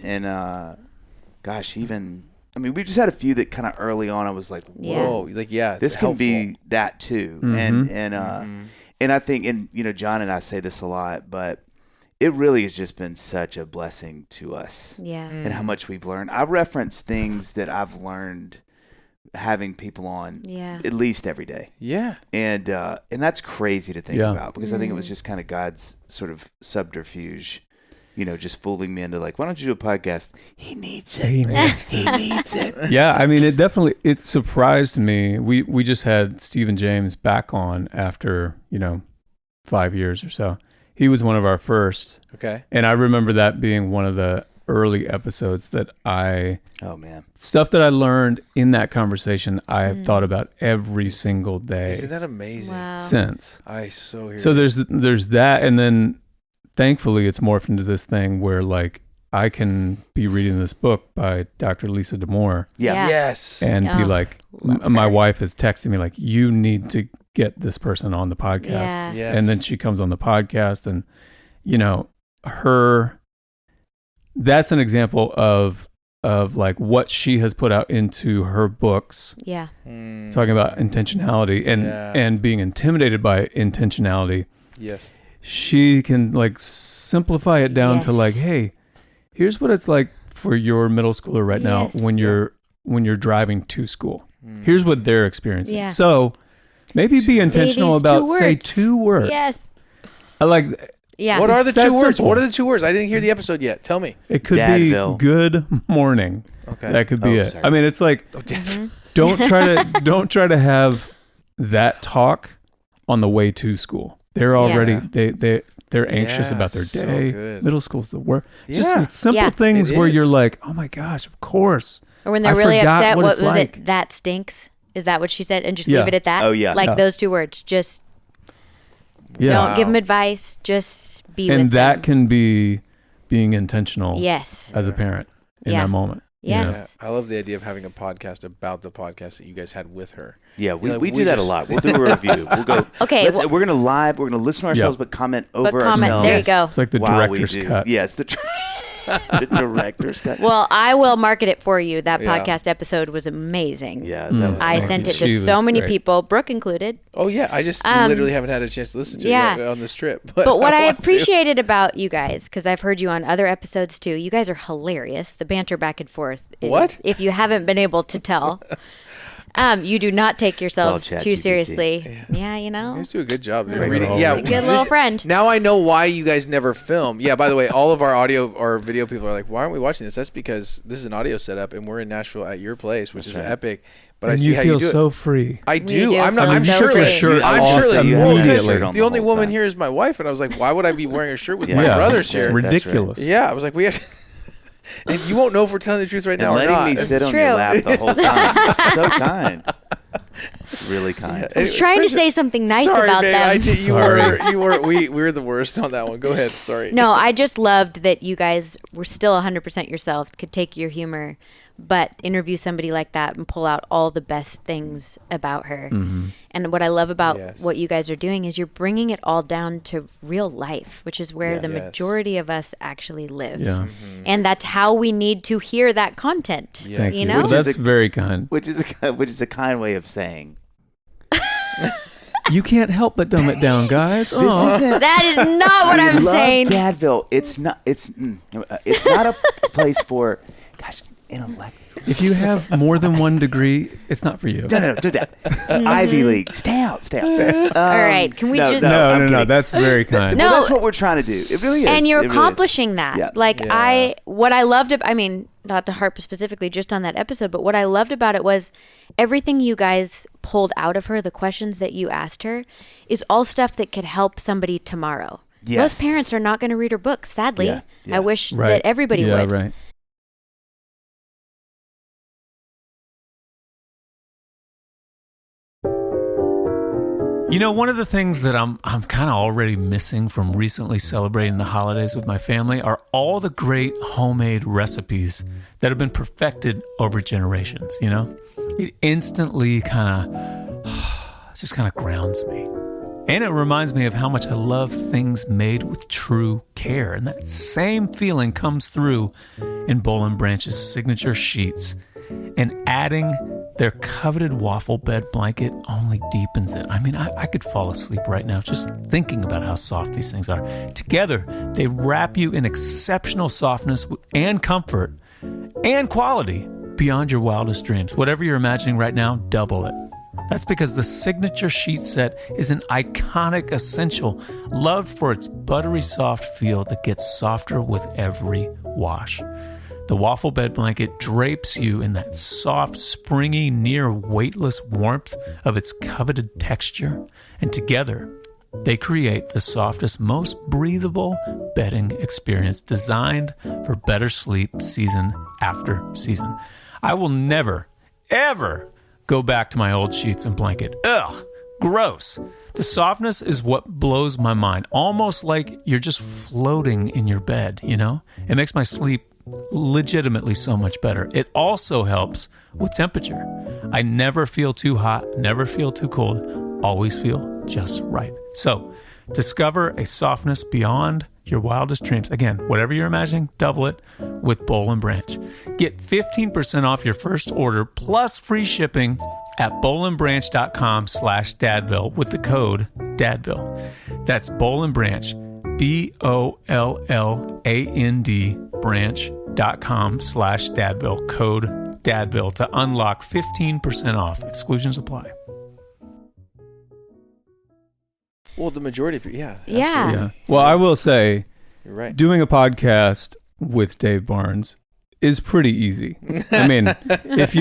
we just had a few that kind of early on I was like, whoa, this can be that too. Mm-hmm. And I think, John and I say this a lot, but it really has just been such a blessing to us. Yeah. And how much we've learned. I reference things that I've learned having people on at least every day. Yeah. And that's crazy to think about because I think it was just kind of God's sort of subterfuge. Just fooling me into like, why don't you do a podcast? He needs it. He needs it. Yeah, I mean, it surprised me. We just had Stephen James back on after, 5 years or so. He was one of our first. Okay. And I remember that being one of the early episodes that stuff that I learned in that conversation, I have thought about every single day. Isn't that amazing? Wow. Since. I so hear So there's that, and then thankfully, it's morphed into this thing where, like, I can be reading this book by Dr. Lisa D'Amour. Yeah. Yes. And be like, my wife is texting me, like, you need to get this person on the podcast. Yeah. Yes. And then she comes on the podcast, and, that's an example of like what she has put out into her books. Yeah. Talking about intentionality and being intimidated by intentionality. Yes. She can like simplify it down to like, hey, here's what it's like for your middle schooler right now when you're driving to school. Here's what they're experiencing. Yeah. So maybe be intentional about say 2 words. Yes. I like. Yeah. What are the 2 words? Simple. What are the 2 words? I didn't hear the episode yet. Tell me. It could Dadville. be good morning. Okay. That could be it. Sorry. I mean, it's like don't try to have that talk on the way to school. They're already they're anxious about their day. So middle school's the worst. Just simple things where you're like, oh my gosh, of course. Or when they're really upset, what was it? That stinks. Is that what she said? And just leave it at that. Oh yeah. Like those 2 words. Just don't give them advice. Just be with them. And that can be being intentional. Yes. As a parent in that moment. Yes. Yeah. I love the idea of having a podcast about the podcast that you guys had with her. Yeah, we do that a lot. We'll do a review. We'll go. Okay, we're gonna live. We're gonna listen to ourselves, but comment over ourselves. There you go. It's like the director's cut. Yeah, it's the director's cut. Well, I will market it for you. That podcast episode was amazing. Yeah, that was I sent it to so many people, Brooke included. Oh yeah, I just literally haven't had a chance to listen to it yet on this trip. But what I appreciated about you guys, because I've heard you on other episodes too, you guys are hilarious. The banter back and forth. What? If you haven't been able to tell. You do not take yourselves too seriously. Yeah, You guys do a good job. Good little friend. Now I know why you guys never film. Yeah, by the way, all of our audio or video people are like, why aren't we watching this? That's because this is an audio setup and we're in Nashville at your place, which is epic. But and I see how you do feel so free. I do. I'm shirtless. shirtless. I'm awesome. shirtless. Immediately. The only woman here is my wife, and I was like, why would I be wearing a shirt with my brother's shirt? It's ridiculous. Yeah, I was like, we have. And you won't know if we're telling the truth right now and or not. letting me sit on true. your lap the whole time. So kind. Really kind. I was trying to say something nice Sorry, about babe, them. we were the worst on that one. Go ahead. Sorry. No, I just loved that you guys were still 100% yourself, could take your humor, but interview somebody like that and pull out all the best things about her. Mm-hmm. And what I love about what you guys are doing is you're bringing it all down to real life, which is where the majority of us actually live. Yeah. And that's how we need to hear that content. Yeah. Thank You you. know? Well, that's very kind. Which is a kind way of saying. You can't help but dumb it down, guys. This Aw. isn't. That is not what I'm love saying. Dadville. It's not. It's not a place for, gosh, intellect. If you have more than one degree, it's not for you. No, do that. Ivy League. Stay out. All right, can we just? No. That's very kind. No. Well, that's what we're trying to do. It really is. And you're It really is. accomplishing that. Yeah. Like what I loved, I mean, not to harp specifically just on that episode, but what I loved about it was everything you guys pulled out of her, the questions that you asked her, is all stuff that could help somebody tomorrow. Yes. Most parents are not going to read her book, sadly. Yeah. I wish Right. that everybody Yeah, would. right. You know, one of the things that I'm kind of already missing from recently celebrating the holidays with my family are all the great homemade recipes that have been perfected over generations, you know? It instantly kind of grounds me. And it reminds me of how much I love things made with true care. And that same feeling comes through in Boll and Branch's signature sheets. And adding their coveted waffle bed blanket only deepens it. I mean, I could fall asleep right now just thinking about how soft these things are. Together, they wrap you in exceptional softness and comfort and quality beyond your wildest dreams. Whatever you're imagining right now, double it. That's because the signature sheet set is an iconic essential, loved for its buttery soft feel that gets softer with every wash. The waffle bed blanket drapes you in that soft, springy, near weightless warmth of its coveted texture, and together, they create the softest, most breathable bedding experience designed for better sleep season after season. I will never, ever go back to my old sheets and blanket. Ugh, gross. The softness is what blows my mind, almost like you're just floating in your bed, you know? It makes my sleep legitimately so much better. It also helps with temperature. I never feel too hot, never feel too cold, always feel just right. So, discover a softness beyond your wildest dreams. Again, whatever you're imagining, double it with Boll and Branch. Get 15% off your first order plus free shipping at bollandbranch.com/dadville with the code dadville. That's Boll and Branch, BOLLAND branch.com/dadville, code dadville to unlock 15% off. Exclusions apply. Well, the majority of people, Yeah. Yeah. Well, I will say, you're right. doing a podcast with Dave Barnes is pretty easy. I mean, if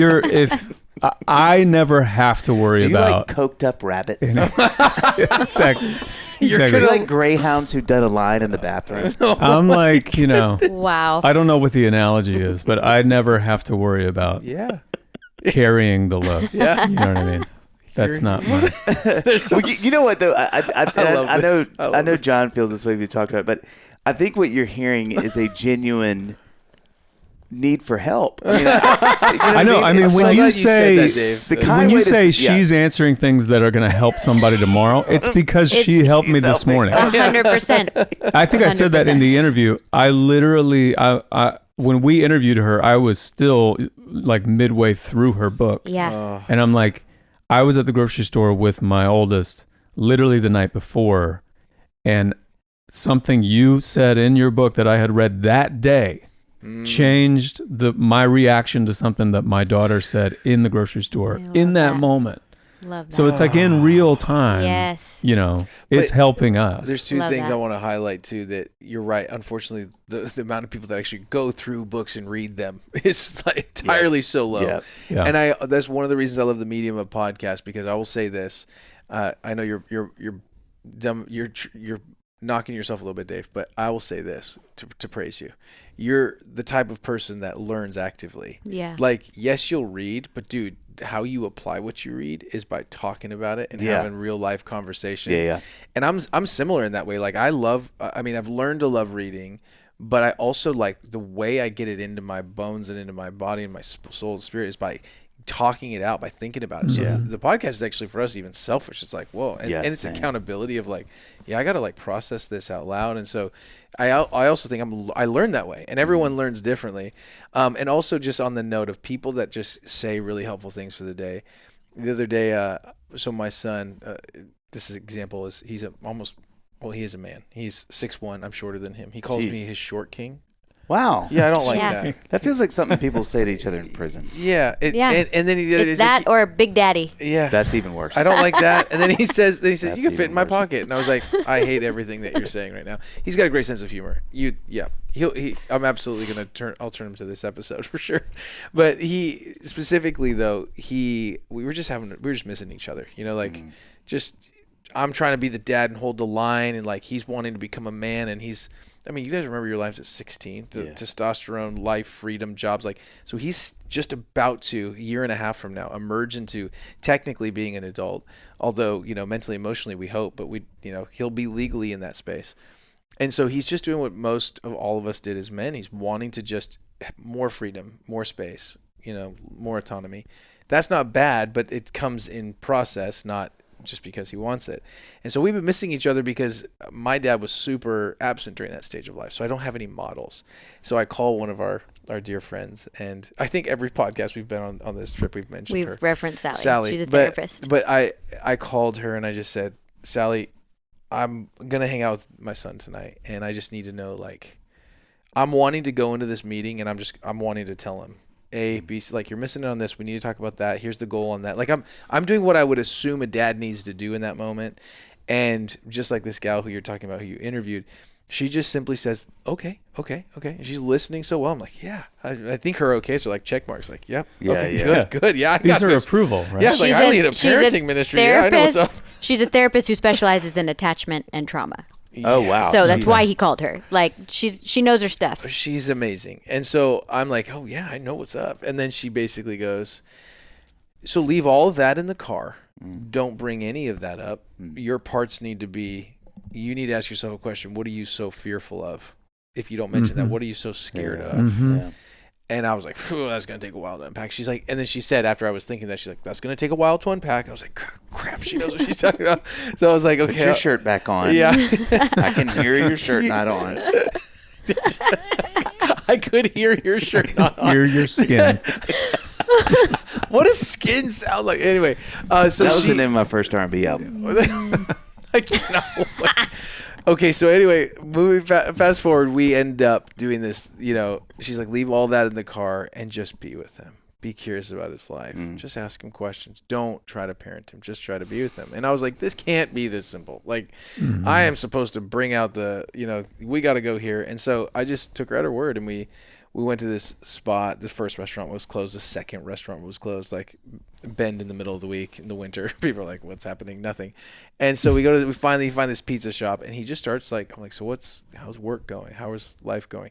I never have to worry Do you about like coked up rabbits? Exactly. You're like greyhounds who done a line in the bathroom. I'm like, you know, Wow. I don't know what the analogy is, but I never have to worry about carrying the load. Yeah. You know what I mean? That's not my. Well, you know what though? I know John feels this way. We talked about it, but I think what you're hearing is a genuine need for help. I mean, I know. I mean, when you say she's yeah. answering things that are going to help somebody tomorrow, it's because she helped me this morning. 100%. I think I said that in the interview. I literally, when we interviewed her, I was still like midway through her book. Yeah. And I'm like, I was at the grocery store with my oldest literally the night before, and something you said in your book that I had read that day changed my reaction to something that my daughter said in the grocery store in that moment. Love that. So it's like in real time. Yes. You know, it's helping us. There's two Love things that. I want to highlight too. That you're right. Unfortunately, the amount of people that actually go through books and read them is like entirely so low. Yeah. Yeah. And that's one of the reasons I love the medium of podcast, because I will say this. I know you're dumb. You're knocking yourself a little bit, Dave, but I will say this to praise you. You're the type of person that learns actively. Yeah. Like, yes, you'll read, but dude, how you apply what you read is by talking about it and having real life conversation. Yeah. And I'm similar in that way. Like, I've learned to love reading, but I also like the way I get it into my bones and into my body and my soul and spirit is by talking it out, by thinking about it. So the podcast is actually for us even selfish. It's like, whoa. And it's accountability of like, I got to like process this out loud. And so I also think I learned that way, and everyone learns differently. And also just on the note of people that just say really helpful things for the day. The other day, so my son, this example is he is a man. He's 6'1". I'm shorter than him. He calls me his short king. Wow. Yeah, I don't like that. That feels like something people say to each other in prison. Yeah. And then it's that or Big Daddy. Yeah. That's even worse. I don't like that. And then he says, you can fit in my pocket. And I was like, I hate everything that you're saying right now. He's got a great sense of humor. I'm absolutely I'll turn him to this episode for sure. But he specifically though, we were just missing each other. You know, like I'm trying to be the dad and hold the line, and like he's wanting to become a man, and you guys remember your lives at 16, the testosterone, life, freedom, jobs. Like, so he's just about to, a year and a half from now, emerge into technically being an adult. Although, mentally, emotionally, we hope, but he'll be legally in that space. And so he's just doing what most of all of us did as men. He's wanting to just more freedom, more space, more autonomy. That's not bad, but it comes in process, not just because he wants it. And so we've been missing each other because my dad was super absent during that stage of life. So I don't have any models. So I call one of our dear friends, and I think every podcast we've been on this trip, we've mentioned her. We've referenced Sally. She's a therapist. But I called her and I just said, Sally, I'm going to hang out with my son tonight. And I just need to know, like, I'm wanting to go into this meeting and I'm wanting to tell him, A, B, C, like, you're missing out on this. We need to talk about that. Here's the goal on that. Like, I'm doing what I would assume a dad needs to do in that moment. And just like this gal who you're talking about, who you interviewed, she just simply says, okay. And she's listening so well. I'm like, yeah, I think her okays are like check marks. Like, yep. Yeah, okay, good. Yeah, I These got are this. approval, right? Yeah, it's like, I lead a parenting ministry. Yeah, I know what's up. She's a therapist who specializes in attachment and trauma. Oh, wow. So that's why he called her. Like, she knows her stuff. She's amazing. And so I'm like, oh, yeah, I know what's up. And then she basically goes, so leave all of that in the car. Don't bring any of that up. Your parts need to be, you need to ask yourself a question. What are you so fearful of? If you don't mention that, what are you so scared of? Yeah. And I was like, that's going to take a while to unpack. She's like, and then she said, after I was thinking that, she's like, that's going to take a while to unpack. And I was like, crap, she knows what she's talking about. So I was like, okay. Put your shirt back on. Yeah. I can hear your shirt not on. I could hear your shirt not on. Hear your skin. What does skin sound like? Anyway. So that was the name of my first R&B album. I cannot wait. Okay, so anyway, moving fast forward, we end up doing this, she's like, leave all that in the car and just be with him. Be curious about his life. Just ask him questions. Don't try to parent him. Just try to be with him. And I was like, this can't be this simple. Like, I am supposed to bring out we got to go here. And so I just took her at her word, and we went to this spot. The first restaurant was closed. The second restaurant was closed, like Bend in the middle of the week in the winter. People are like, what's happening? Nothing. And so we finally find this pizza shop, and he just starts like, I'm like, so how's work going? How is life going?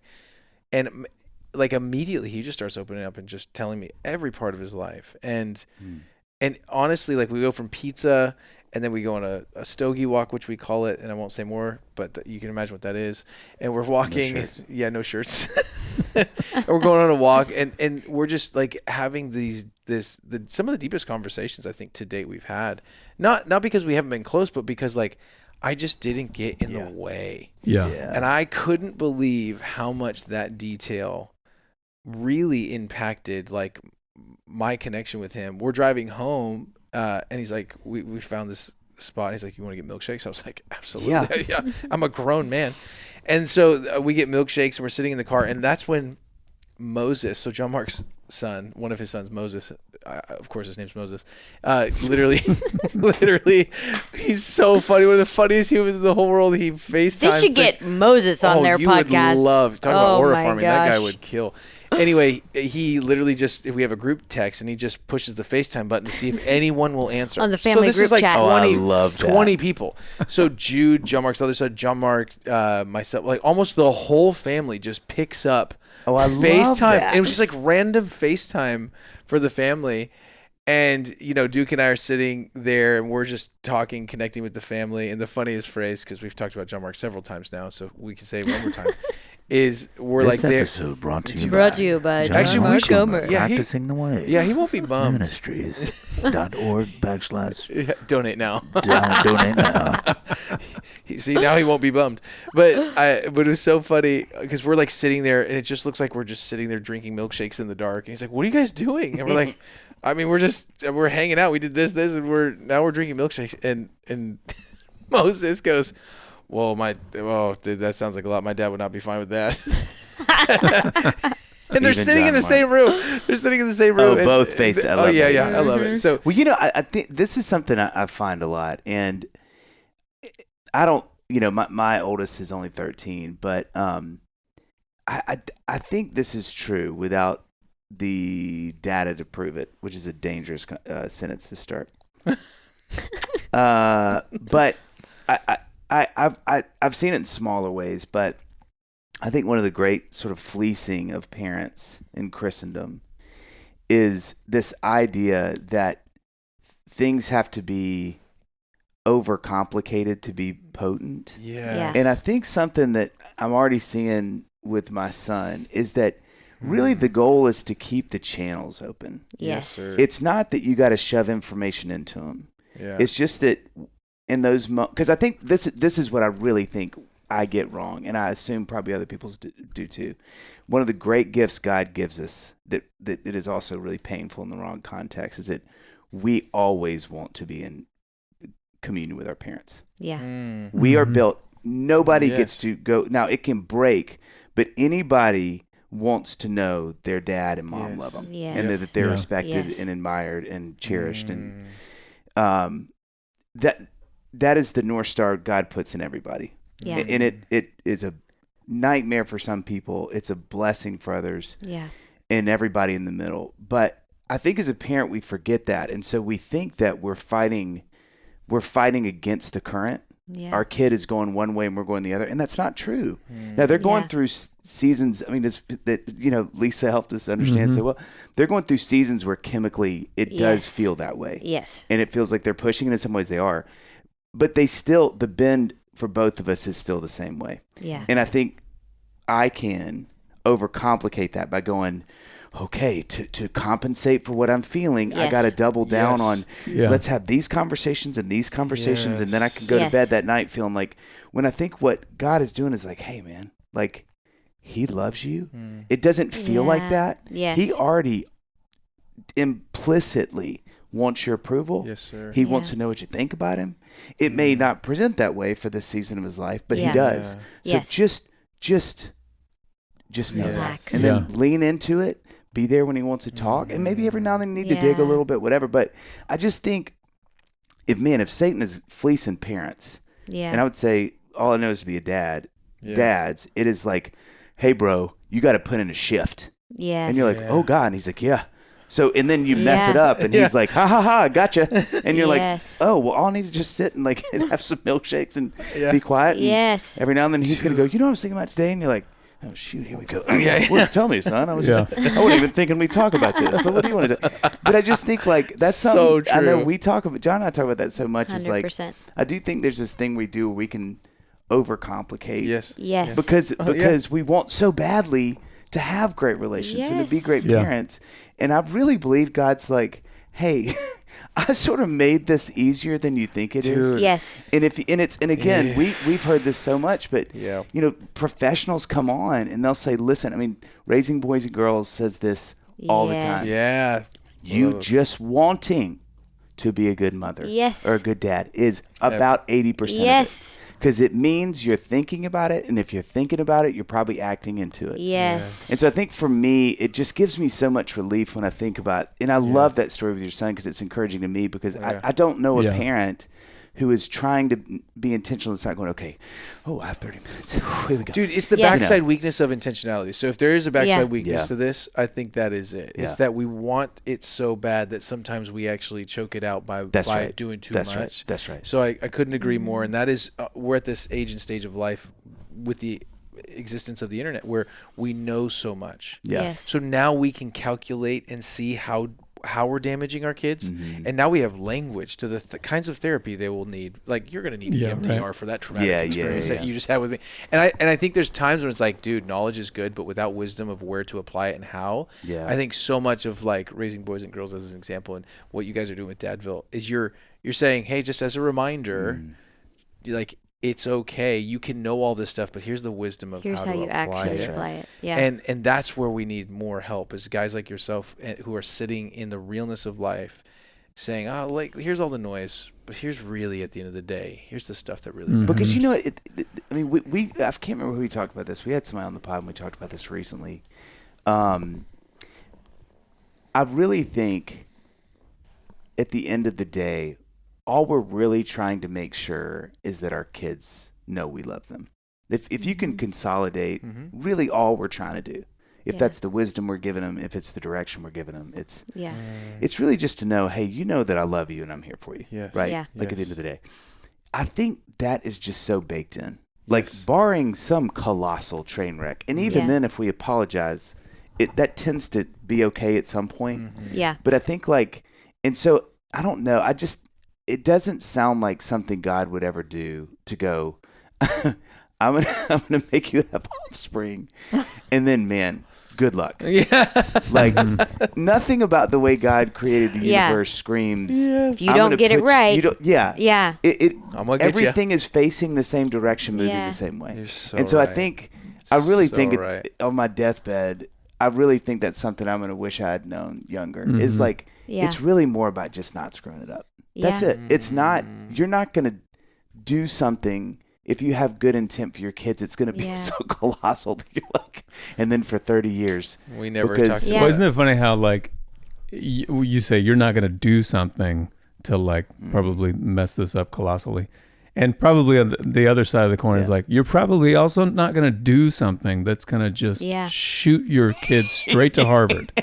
And like immediately he just starts opening up and just telling me every part of his life. And honestly, like we go from pizza, and then we go on a stogie walk, which we call it, and I won't say more, but you can imagine what that is. And we're walking. No shirts. And we're going on a walk, and we're just like having some of the deepest conversations I think to date we've had. Not because we haven't been close, but because like I just didn't get in the way. Yeah. And I couldn't believe how much that detail really impacted like my connection with him. We're driving home, and he's like, we found this spot. He's like, you want to get milkshakes? I was like, absolutely. Yeah. I'm a grown man. And so we get milkshakes, and we're sitting in the car, and that's when Moses, so John Mark's son, one of his sons, Moses, of course his name's Moses, literally, he's so funny. One of the funniest humans in the whole world. He FaceTimes. They should get Moses on their podcast. Talk about horror farming. That guy would kill. Anyway, he literally we have a group text, and he just pushes the FaceTime button to see if anyone will answer. On the family so this group is like chat. 20, I love that. 20 people. So Jude, John Mark's other side, John Mark, myself, like almost the whole family just picks up I FaceTime. love that. And it was just like random FaceTime for the family. And, Duke and I are sitting there, and we're just talking, connecting with the family. And the funniest phrase, because we've talked about John Mark several times now, so we can say it one more time, is we're This like there. episode brought to you Brought to you by John Actually, we Mark should- Gomer. Yeah, Practicing the way. Yeah, he won't be bummed. Ministries.org/ Yeah, donate now. donate now. See, now he won't be bummed. But it was so funny because we're like sitting there, and it just looks like we're just sitting there drinking milkshakes in the dark. And he's like, "What are you guys doing?" And we're like, "I mean, we're hanging out. We did this, and we're drinking milkshakes." And Moses goes, "Well, that sounds like a lot. My dad would not be fine with that." And they're Even sitting in John the same room. They're sitting in the same room. Oh, both faced. I love yeah, that. yeah, I love it. So Well, I think this is something I find a lot, and I don't. My oldest is only 13, but I think this is true without the data to prove it, which is a dangerous sentence to start. But I've seen it in smaller ways, but I think one of the great sort of fleecing of parents in Christendom is this idea that things have to be overcomplicated to be potent. Yeah. And I think something that I'm already seeing with my son is that really the goal is to keep the channels open. Yes. sir. It's not that you got to shove information into them. Yeah. It's just that in those because I think this is what I really think I get wrong, and I assume probably other people do too. One of the great gifts God gives us that it is also really painful in the wrong context is that we always want to be in communion with our parents. Yeah. We are built. Nobody Yes. gets to go. Now it can break, but anybody wants to know their dad and mom Yes. love them, Yeah. and that they're Yeah. respected Yes. and admired and cherished, and that is the North Star God puts in everybody. Yeah. And it is a nightmare for some people. It's a blessing for others, Yeah. and everybody in the middle. But I think as a parent, we forget that, and so we think that we're fighting against the current. Yeah. Our kid is going one way and we're going the other, and that's not true. Now they're going Yeah. through seasons. I mean, Lisa helped us understand so well. They're going through seasons where chemically it does Yes. feel that way, Yes. and it feels like they're pushing, and in some ways they are. But the bend for both of us is still the same way. Yeah. And I think I can overcomplicate that by going, okay, to compensate for what I'm feeling, I Yes. got to double down Yes. on, Yeah. let's have these conversations and these conversations. And then I can go to Yes. bed that night feeling like, when I think what God is doing is like, hey, man, like he loves you. It doesn't feel like Yeah. that. Yes. He already implicitly wants your approval. Yes, sir. He wants Yeah. to know what you think about him. It may not present that way for this season of his life, but Yeah. he does. Yeah. So Yes. just know Relax. that. And then lean into it. Be there when he wants to talk. And maybe every now and then you need to dig a Yeah. little bit, whatever. But I just think if Satan is fleecing parents, Yeah. and I would say all I know is to be a dad, Yeah. dads, it is like, hey, bro, you got to put in a shift. Yes. And you're like, oh, God. And he's like, yeah. So, and then you mess Yeah. it up, and he's like, ha, ha, ha, gotcha. And you're Yes. like, oh, well, I'll need to just sit and like have some milkshakes and Yeah. be quiet. And Yes. every now and then he's going to go, you know what I was thinking about today? And you're like, oh, shoot, here we go. Well, tell me, son. I wasn't even thinking we'd talk about this, but what do you want to do? But I just think like that's So something I know true. John and I talk about that so much. Is like, 100%. I do think there's this thing we do where we can overcomplicate. Yes. Yes. Because we want so badly to have great relations and to be Yes. great Yeah. parents. And I really believe God's like, hey, I sort of made this easier than you think it is. Dude. Yes. And again, we've heard this so much, but Yeah. professionals come on and they'll say, listen, I mean, Raising Boys and Girls says this all the Yes. time. Yeah. You Love it. just wanting to be a good mother Yes. or a good dad is about 80% of it. Yes. Because it means you're thinking about it, and if you're thinking about it, you're probably acting into it. Yes. And so I think for me, it just gives me so much relief when I think about, and I love that story with your son because it's encouraging to me because I don't know a Yeah. parent who is trying to be intentional. It's not going, okay, I have 30 minutes. Here we go. Dude, it's the backside weakness of intentionality. So if there is a backside weakness to this, I think that is it. Yeah. It's that we want it so bad that sometimes we actually choke it out by doing too much. Right. That's right. So I couldn't agree more. And that is, we're at this age and stage of life with the existence of the internet where we know so much. Yeah. Yes. So now we can calculate and see how we're damaging our kids, and now we have language to the kinds of therapy they will need. Like you're going to need EMDR for that traumatic experience that you just had with me. And I think there's times when it's like, dude, knowledge is good, but without wisdom of where to apply it and how. Yeah. I think so much of like raising boys and girls as an example, and what you guys are doing with Dadville is you're saying, hey, just as a reminder, like it's okay. You can know all this stuff, but here's the wisdom of here's how how to you actually apply it. Yeah. And that's where we need more help is guys like yourself who are sitting in the realness of life saying, like, here's all the noise, but here's really at the end of the day, here's the stuff that really matters. Because, I mean, we I can't remember who we talked about this. We had somebody on the pod and we talked about this recently. I really think at the end of the day, all we're really trying to make sure is that our kids know we love them. If you can consolidate really all we're trying to do, if that's the wisdom we're giving them, if it's the direction we're giving them, it's really just to know, hey, you know that I love you and I'm here for you, right? Yeah. Like at the end of the day. I think that is just so baked in. Like barring some colossal train wreck, and even then if we apologize, that tends to be okay at some point. Yeah. But I think and so I don't know, it doesn't sound like something God would ever do to go, I'm gonna make you have offspring, and then man, good luck. Yeah, like nothing about the way God created the universe screams. If you don't get it right, you don't. Yeah. I'm gonna get everything is facing the same direction, moving the same way. So I think I really think on my deathbed, I really think that's something I'm gonna wish I had known younger. Is like it's really more about just not screwing it up. That's it. It's not, you're not going to do something if you have good intent for your kids. It's going to be so colossal that you're like, and then for 30 years. We never talked about it. Well, isn't it funny how like you say you're not going to do something to like probably mess this up colossally. And probably on the other side of the coin is like, you're probably also not going to do something that's going to just shoot your kids straight to Harvard.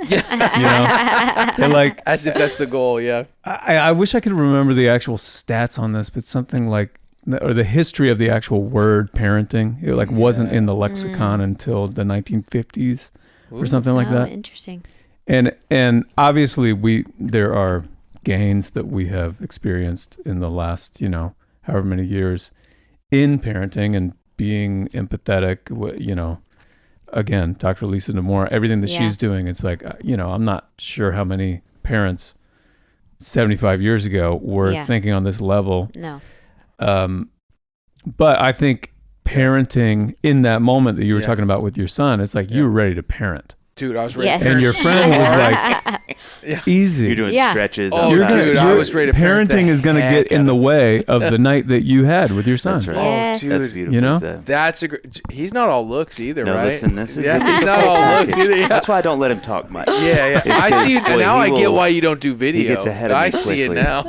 You know? They're like, as if that's the goal, I wish I could remember the actual stats on this, but something like, or the history of the actual word parenting, it like wasn't in the lexicon until the 1950s or something like that. Interesting. And obviously there are gains that we have experienced in the last, however many years in parenting and being empathetic, again, Dr. Lisa Namora, everything that she's doing, it's like, I'm not sure how many parents 75 years ago were thinking on this level. No. But I think parenting in that moment that you were talking about with your son, it's like you were ready to parent. Dude, I was ready. Yes. And your friend was like, easy. You're doing stretches. Oh, dude, I was ready to parent. Parenting is going to get in the way of the night that you had with your son. That's right. Yes. That's beautiful. That's he's not all looks either, right? Listen, this is he's not all looks either. That's why I don't let him talk much. I see it now. I get why you don't do video. He gets ahead of me quickly. I see it now.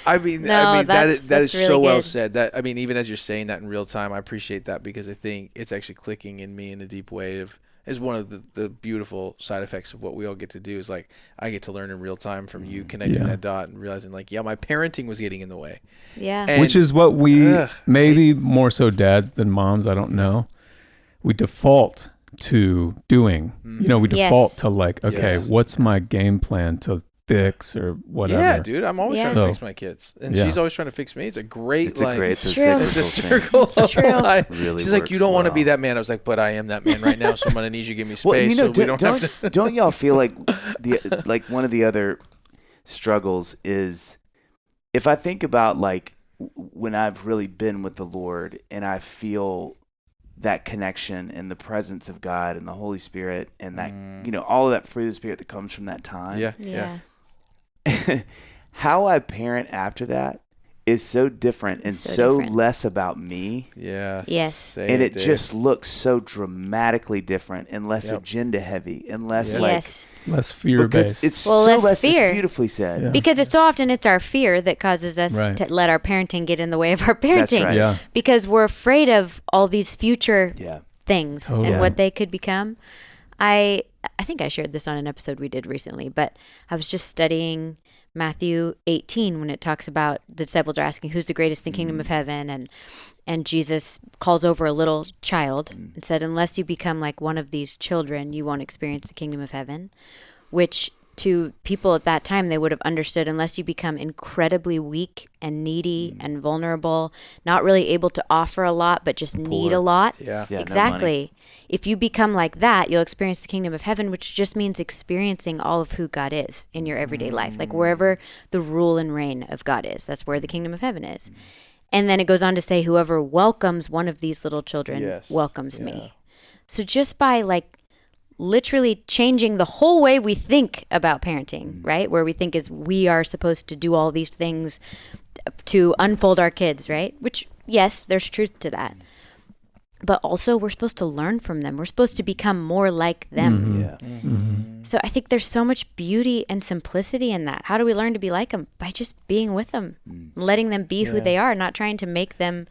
I mean, that is really so well good. said. That I mean, even as you're saying that in real time, I appreciate that because I think it's actually clicking in me in a deep way is one of the beautiful side effects of what we all get to do is like I get to learn in real time from you connecting that dot and realizing like, my parenting was getting in the way. Yeah. And which is what we, maybe more so dads than moms, I don't know. We default to doing, we default to like, okay, what's my game plan to fix or whatever. Yeah, dude, I'm always trying to fix my kids, and she's always trying to fix me. It's a great, it's a circle. It's true. Really she's like, you don't want to be that man. I was like, but I am that man right now, so I'm gonna need you to give me space. Well, don't y'all feel like one of the other struggles is if I think about like when I've really been with the Lord and I feel that connection and the presence of God and the Holy Spirit and that all of that fruit of the Spirit that comes from that time. Yeah. How I parent after that is so different and so less about me. Yeah. Yes. And it just looks so dramatically different and less agenda heavy and less less fear based. It's so less fear. It's beautifully said. Yeah. Because it's so often it's our fear that causes us to let our parenting get in the way of our parenting. That's right. Yeah. Because we're afraid of all these future things and what they could become. I think I shared this on an episode we did recently, but I was just studying Matthew 18 when it talks about the disciples are asking who's the greatest in the kingdom of heaven, and Jesus calls over a little child and said, unless you become like one of these children, you won't experience the kingdom of heaven, which to people at that time, they would have understood unless you become incredibly weak and needy and vulnerable, not really able to offer a lot, but just need a lot. Yeah, exactly. No, if you become like that, you'll experience the kingdom of heaven, which just means experiencing all of who God is in your everyday life. Like wherever the rule and reign of God is, that's where the kingdom of heaven is. And then it goes on to say, whoever welcomes one of these little children welcomes me. So just by like literally changing the whole way we think about parenting, right? Where we think is we are supposed to do all these things to unfold our kids, right? Which, yes, there's truth to that. But also we're supposed to learn from them. We're supposed to become more like them. So I think there's so much beauty and simplicity in that. How do we learn to be like them? By just being with them, letting them be who they are, not trying to make them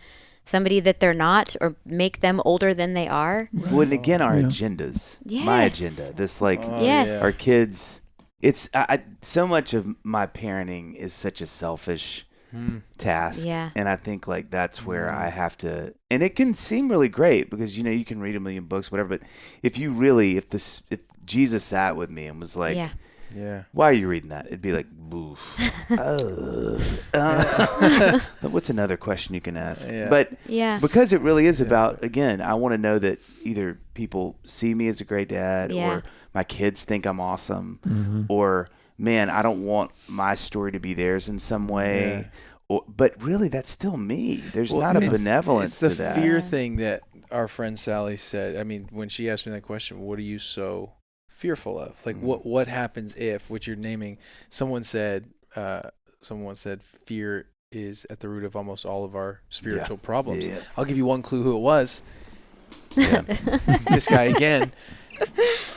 somebody that they're not or make them older than they are. Well, and again, our agendas, my agenda, this like our kids, it's so much of my parenting is such a selfish task. Yeah. And I think like that's where I have to, and it can seem really great because, you know, you can read a million books, whatever, but if you really, if Jesus sat with me and was like, why are you reading that? It'd be like, boof. What's another question you can ask? But because it really is about, again, I want to know that either people see me as a great dad or my kids think I'm awesome or, man, I don't want my story to be theirs in some way. But really, that's still me. There's not a benevolence to that. It's the fear thing that our friend Sally said. I mean, when she asked me that question, what are you so fearful of? Like, what happens if, which you're naming, someone said fear is at the root of almost all of our spiritual problems. I'll give you one clue who it was. This guy again,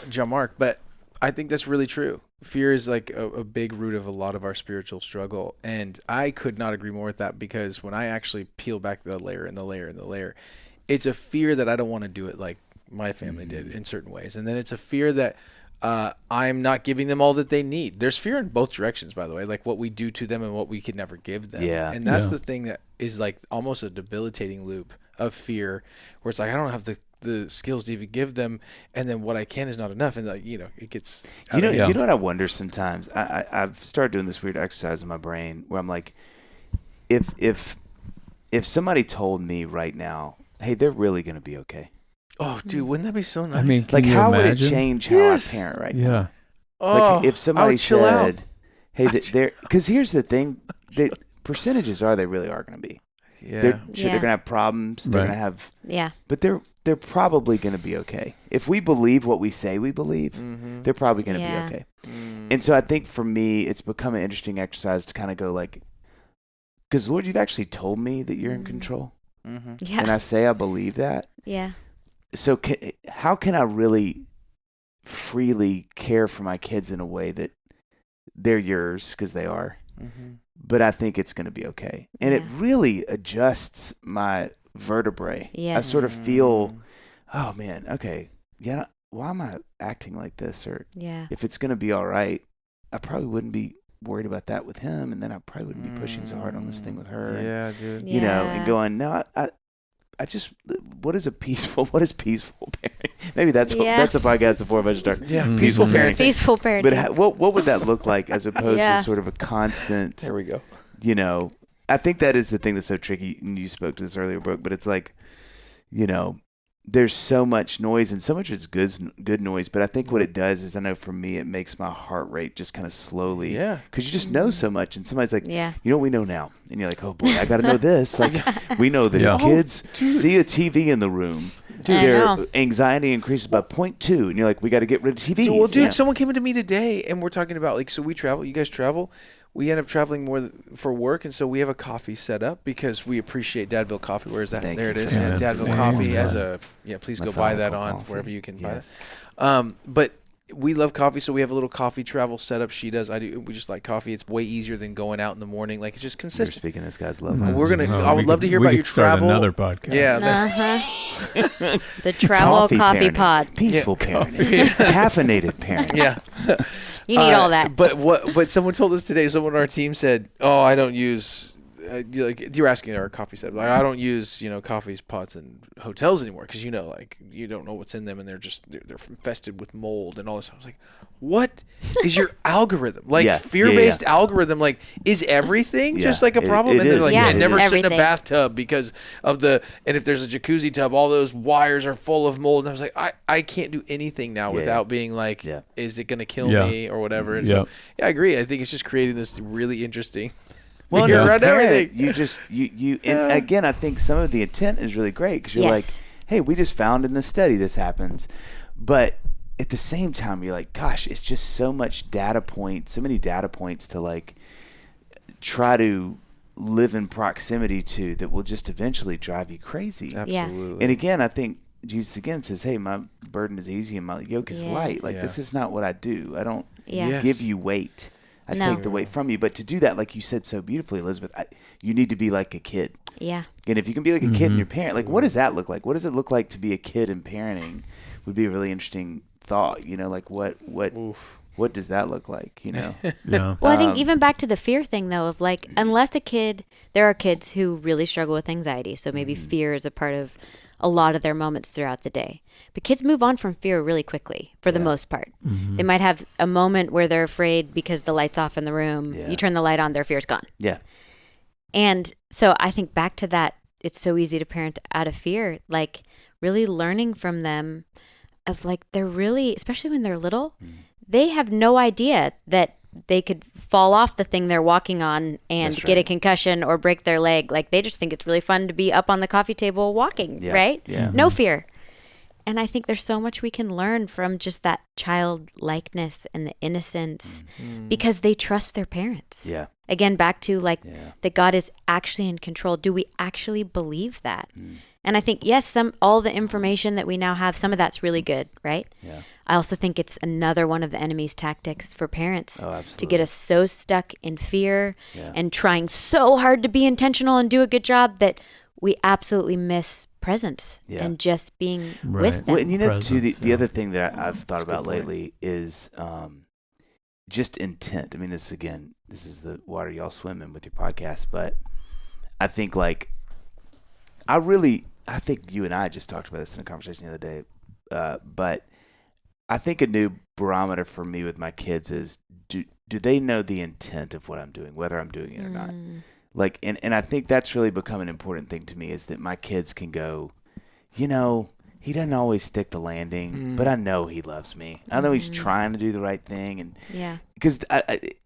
John Mark. But I think that's really true. Fear is like a big root of a lot of our spiritual struggle. And I could not agree more with that because when I actually peel back the layer and the layer and the layer, it's a fear that I don't want to do it like my family did in certain ways. And then it's a fear that I'm not giving them all that they need. There's fear in both directions, by the way, like what we do to them and what we could never give them. Yeah. And that's the thing that is like almost a debilitating loop of fear where it's like, I don't have the skills to even give them, and then what I can is not enough, and like, you know, it gets you know what I wonder sometimes. I've started doing this weird exercise in my brain where I'm like, if somebody told me right now, hey, they're really gonna be okay. Oh, dude, wouldn't that be so nice? I mean, like how would it change how I parent right now? Like if somebody said, hey, they're because here's the thing, the percentages are they really are gonna be. They're gonna have problems. They're gonna have but they're probably gonna be okay. If we believe what we say we believe, they're probably gonna be okay. And so I think for me, it's become an interesting exercise to kind of go like, because Lord, you've actually told me that you're in control, and I say I believe that. Yeah. So how can I really freely care for my kids in a way that they're yours because they are? But I think it's going to be okay. And it really adjusts my vertebrae. I sort of feel, oh man, okay, why am I acting like this? Or if it's going to be all right, I probably wouldn't be worried about that with him. And then I probably wouldn't be pushing so hard on this thing with her. Yeah, dude. You know, and going, no, I just, what is peaceful parenting? Maybe that's a podcast before I start. Yeah, peaceful parenting. Peaceful parenting. But what would that look like as opposed to sort of a constant? There we go. You know, I think that is the thing that's so tricky. And you spoke to this earlier, Brooke, but it's like, you know, there's so much noise and so much it's good noise. But I think what it does is, I know for me, it makes my heart rate just kind of slowly. Yeah. Because you just know so much. And somebody's like, you know what we know now? And you're like, oh boy, I got to know this. Like, we know that if kids see a TV in the room, their anxiety increases by 0.2, and you're like, we got to get rid of TVs. Well, dude, someone came into me today, and we're talking about, like, so we travel. You guys travel. We end up traveling more for work, and so we have a coffee set up because we appreciate Dadville Coffee. Where is that? There it is. Yeah, Dadville Coffee as a please go buy that on wherever you can buy it. But we love coffee, so we have a little coffee travel setup. She does. I do. We just like coffee. It's way easier than going out in the morning. Like, it's just consistent. You're speaking this guy's love. I would love to hear about your travel. Another podcast. Yeah. The travel coffee pod. Peaceful parenting. Caffeinated parenting. Yeah. You need all that. But someone told us today. Someone on our team said, "Oh, I don't use." Like you were asking our coffee set, like I don't use coffee pots in hotels anymore because you don't know what's in them and they're infested with mold and all this. I was like, what is your algorithm? Like fear-based algorithm? Like is everything just like a problem? And they're like, never sit in a bathtub because of and if there's a jacuzzi tub, all those wires are full of mold. And I was like, I can't do anything now without being like, is it gonna kill me or whatever? And so I agree. I think it's just creating this really interesting. Well, around everything. And again, I think some of the intent is really great because you're like, hey, we just found in the study this happens. But at the same time, you're like, gosh, it's just so many data points to like try to live in proximity to that will just eventually drive you crazy. Absolutely. And again, I think Jesus again says, hey, my burden is easy and my yoke is light. Like this is not what I do. I don't give you weight. I take the weight from you. But to do that, like you said so beautifully, Elizabeth, you need to be like a kid. Yeah. And if you can be like a kid and your parent, like what does that look like? What does it look like to be a kid and parenting would be a really interesting thought. Like what does that look like, Yeah. Well, I think even back to the fear thing, though, of like, unless there are kids who really struggle with anxiety. So maybe fear is a part of a lot of their moments throughout the day. But kids move on from fear really quickly for the most part. They might have a moment where they're afraid because the light's off in the room. You turn the light on, their fear's gone. Yeah. And so I think back to that, it's so easy to parent out of fear, like really learning from them of like, they're really, especially when they're little, they have no idea that they could fall off the thing they're walking on and get a concussion or break their leg. Like they just think it's really fun to be up on the coffee table walking, right? Yeah. No fear. And I think there's so much we can learn from just that childlikeness and the innocence because they trust their parents. Yeah. Again, back to like that God is actually in control. Do we actually believe that? And I think, yes, all the information that we now have, some of that's really good, right? Yeah. I also think it's another one of the enemy's tactics for parents to get us so stuck in fear and trying so hard to be intentional and do a good job that we absolutely miss presence and just being with them. Well, and too, the other thing that I've thought about lately is just intent. I mean, this is the water y'all swim in with your podcast, but I think like, I think you and I just talked about this in a conversation the other day, but I think a new barometer for me with my kids is do they know the intent of what I'm doing, whether I'm doing it or not? Like, and I think that's really become an important thing to me is that my kids can go, he doesn't always stick the landing, but I know he loves me. I know he's trying to do the right thing, and because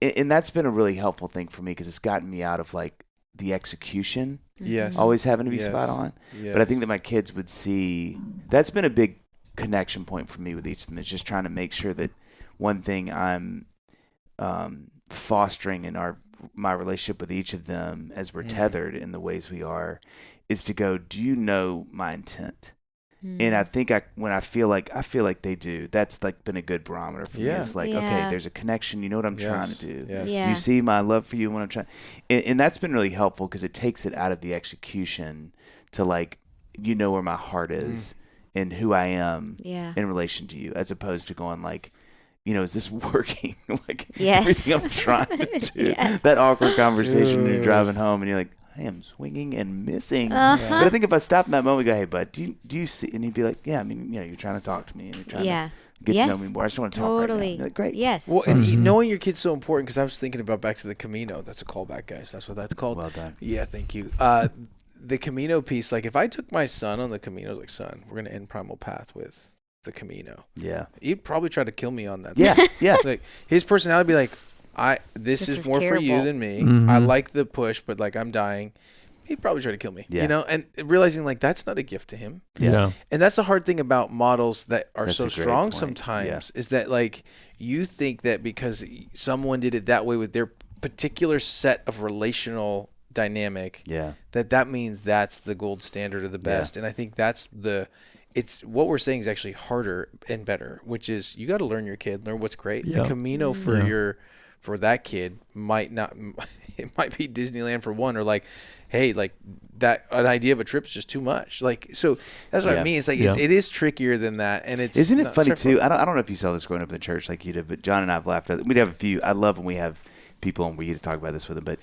and that's been a really helpful thing for me because it's gotten me out of like the execution. Yes. Always having to be spot on. Yes. But I think that my kids would see that's been a big connection point for me with each of them. It's just trying to make sure that one thing I'm fostering in my relationship with each of them as we're tethered in the ways we are is to go, do you know my intent? And I think when I feel like they do, that's like been a good barometer for me. It's like, okay, there's a connection. You know what I'm trying to do. Yes. Yeah. You see my love for you when I'm trying. And that's been really helpful because it takes it out of the execution to like, where my heart is and who I am in relation to you, as opposed to going like, is this working? Like everything I'm trying to do. That awkward conversation when you're driving home and you're like, I am swinging and missing. But I think if I stop in that moment, go, hey, bud, do you see? And he'd be like, yeah, I mean, you're trying to talk to me and you're trying to get to know me more. I just want to talk right now. Like, great. Yes. Well, and knowing your kid's so important because I was thinking about back to the Camino. That's a callback, guys. That's what that's called. Well done. Yeah, thank you. The Camino piece, like if I took my son on the Camino, I was like, son, we're going to end Primal Path with the Camino. Yeah. He'd probably try to kill me on that. Yeah, yeah. Like his personality would be like, this is more terrible for you than me. I like the push, but like I'm dying. he'd probably try to kill me. Yeah. You know, and realizing like that's not a gift to him. Yeah. And that's the hard thing about models that are That's so a great strong point. sometimes is that like you think that because someone did it that way with their particular set of relational dynamic, that means that's the gold standard of the best. And I think that's it's what we're saying is actually harder and better, which is you got to learn your kid, learn what's great. The Camino for that kid might not, it might be Disneyland for one, or like, hey, like that an idea of a trip is just too much. Like, so that's what I mean. It's like it is trickier than that, and it's isn't it funny too? I don't know if you saw this growing up in the church like you did, but John and I have laughed at it. We'd have a few. I love when we have people and we get to talk about this with them, but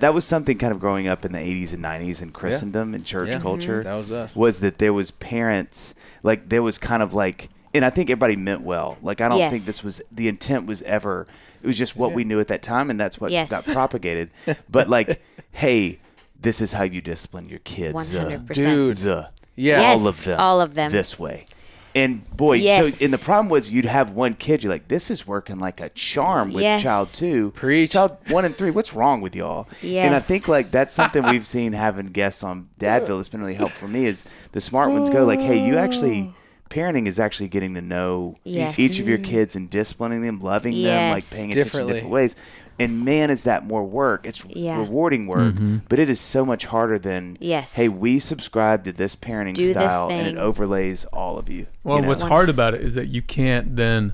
that was something kind of growing up in the 80s and 90s in Christendom and church culture. That was us. Was that there was parents, like there was kind of like, and I think everybody meant well. Like I don't think this was, the intent was ever, it was just what we knew at that time, and that's what got propagated. But like, hey, this is how you discipline your kids. 100%. Dude. Yes, all of them. This way. And boy, so and the problem was you'd have one kid, you're like, this is working like a charm with child 2. Preach. Child 1 and 3, what's wrong with y'all? Yes. And I think like that's something we've seen having guests on Dadville that's been really helpful for me is the smart ones go like, hey, you actually, parenting is actually getting to know each of your kids and disciplining them, loving them, like paying attention in different ways. And man, is that more work. It's rewarding work, but it is so much harder than, hey, we subscribe to this parenting style and it overlays all of you. Well, what's hard about it is that you can't then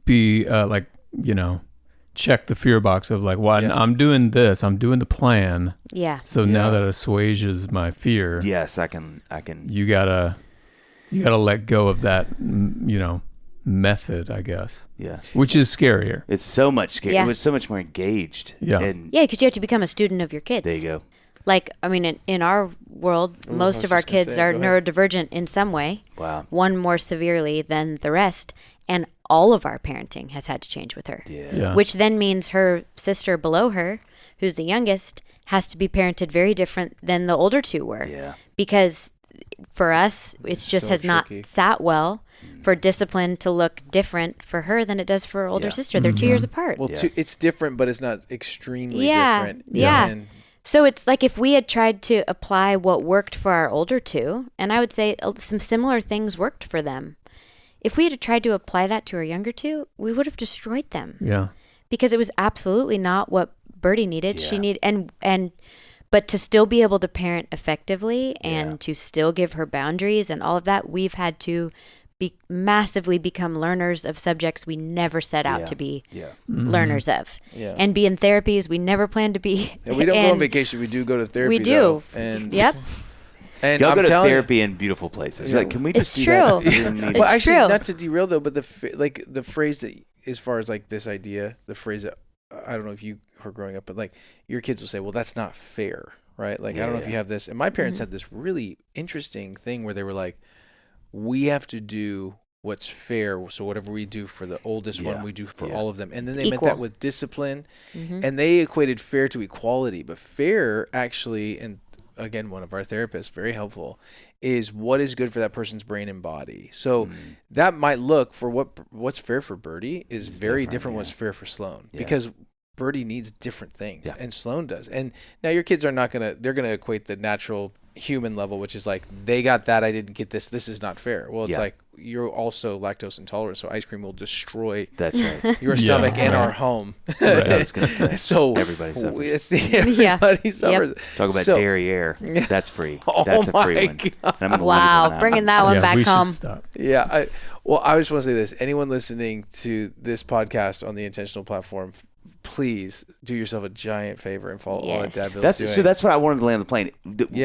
be like, you know, check the fear box of like, well, I'm doing this, I'm doing the plan. Yeah. So now that assuages my fear. Yes, I can. You gotta let go of that, you know, method, I guess. Yeah. Which is scarier. It's so much scarier. It was so much more engaged. Yeah. Because you have to become a student of your kids. There you go. Like, I mean, in our world, most of our kids are neurodivergent in some way. Wow. One more severely than the rest. And all of our parenting has had to change with her. Yeah. Which then means her sister below her, who's the youngest, has to be parented very different than the older 2 were. Yeah. Because for us, it just has not sat well for discipline to look different for her than it does for her older sister. They're 2 years apart. Well, it's different, but it's not extremely different. Yeah. So it's like if we had tried to apply what worked for our older 2, and I would say some similar things worked for them. If we had tried to apply that to our younger 2, we would have destroyed them. Yeah. Because it was absolutely not what Birdie needed. She needed, but to still be able to parent effectively and to still give her boundaries and all of that, we've had to massively become learners of subjects we never set out to be learners of. Yeah. And be in therapies we never planned to be. And we don't go on vacation. We do go to therapy. We do. And And y'all go to therapy in beautiful places. You're like, can we just do that? Well, actually, not to derail though, but the phrase that, as far as like this idea, the phrase that I don't know if you were growing up, but like your kids will say, well, that's not fair, right? Like, I don't know if you have this. And my parents had this really interesting thing where they were like, we have to do what's fair. So whatever we do for the oldest one, we do for all of them. And then they meant that with discipline. And they equated fair to equality. But fair actually, and again, one of our therapists, very helpful, is what is good for that person's brain and body. So that might look for what's fair for Birdie is very different what's fair for Sloan. Because Birdie needs different things and Sloan does. And now your kids are they're going to equate the natural human level, which is like, they got that, I didn't get this is not fair. Well, it's like, you're also lactose intolerant, so ice cream will destroy your stomach and our home. Right, I was going to say. So everybody suffers. Everybody suffers. Talk about derriere. That's free. That's a free one. Wow, bringing that one back home. Yeah. I just want to say this. Anyone listening to this podcast on the Intentional platform, please do yourself a giant favor and follow all that Dadville's doing. So that's what I wanted to land the plane.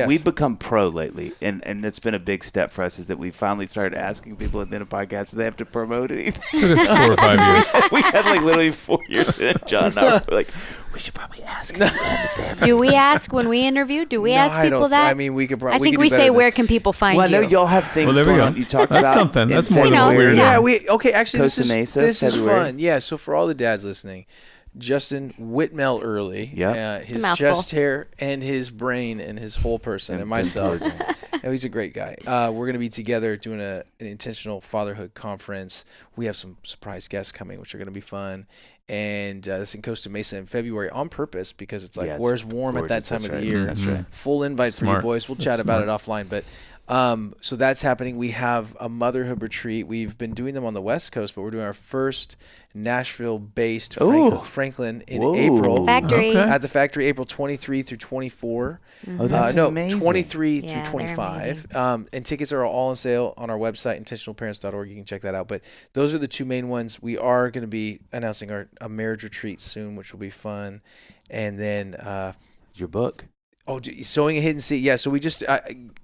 We've become pro lately, and it's been a big step for us, is that we finally started asking people at the end of podcasts if they have to promote anything. It took us 4 or 5 years. We had like literally 4 years in. John and I were like, we should probably ask them. Do we ask when we interview? Do we ask people that? I mean, we could. I think we say, where can people find you? Well, I know y'all have things going on. You talked about something. That's more than weird. Yeah, actually, Costa Mesa, this is February. fun. Yeah, so for all the dads listening, Justin Whitmell Early. Yeah. His chest hair and his brain and his whole person and myself. And he's a great guy. We're going to be together doing an intentional fatherhood conference. We have some surprise guests coming, which are going to be fun. And it's in Costa Mesa in February on purpose because it's like, where's warm gorgeous. at that time That's of the right. year. That's right. Full invite for you boys. We'll chat about it offline. But so that's happening. We have a motherhood retreat. We've been doing them on the West Coast, but we're doing our first Nashville-based Franklin in April. Factory. Okay. At the factory, April 23 through 24. Oh, that's amazing. 23 Yeah, through they're 25. And tickets are all on sale on our website, intentionalparents.org. You can check that out. But those are the two main ones. We are going to be announcing a marriage retreat soon, which will be fun. And then your book. Oh, Sowing a Hidden Seed. Yeah, so we just,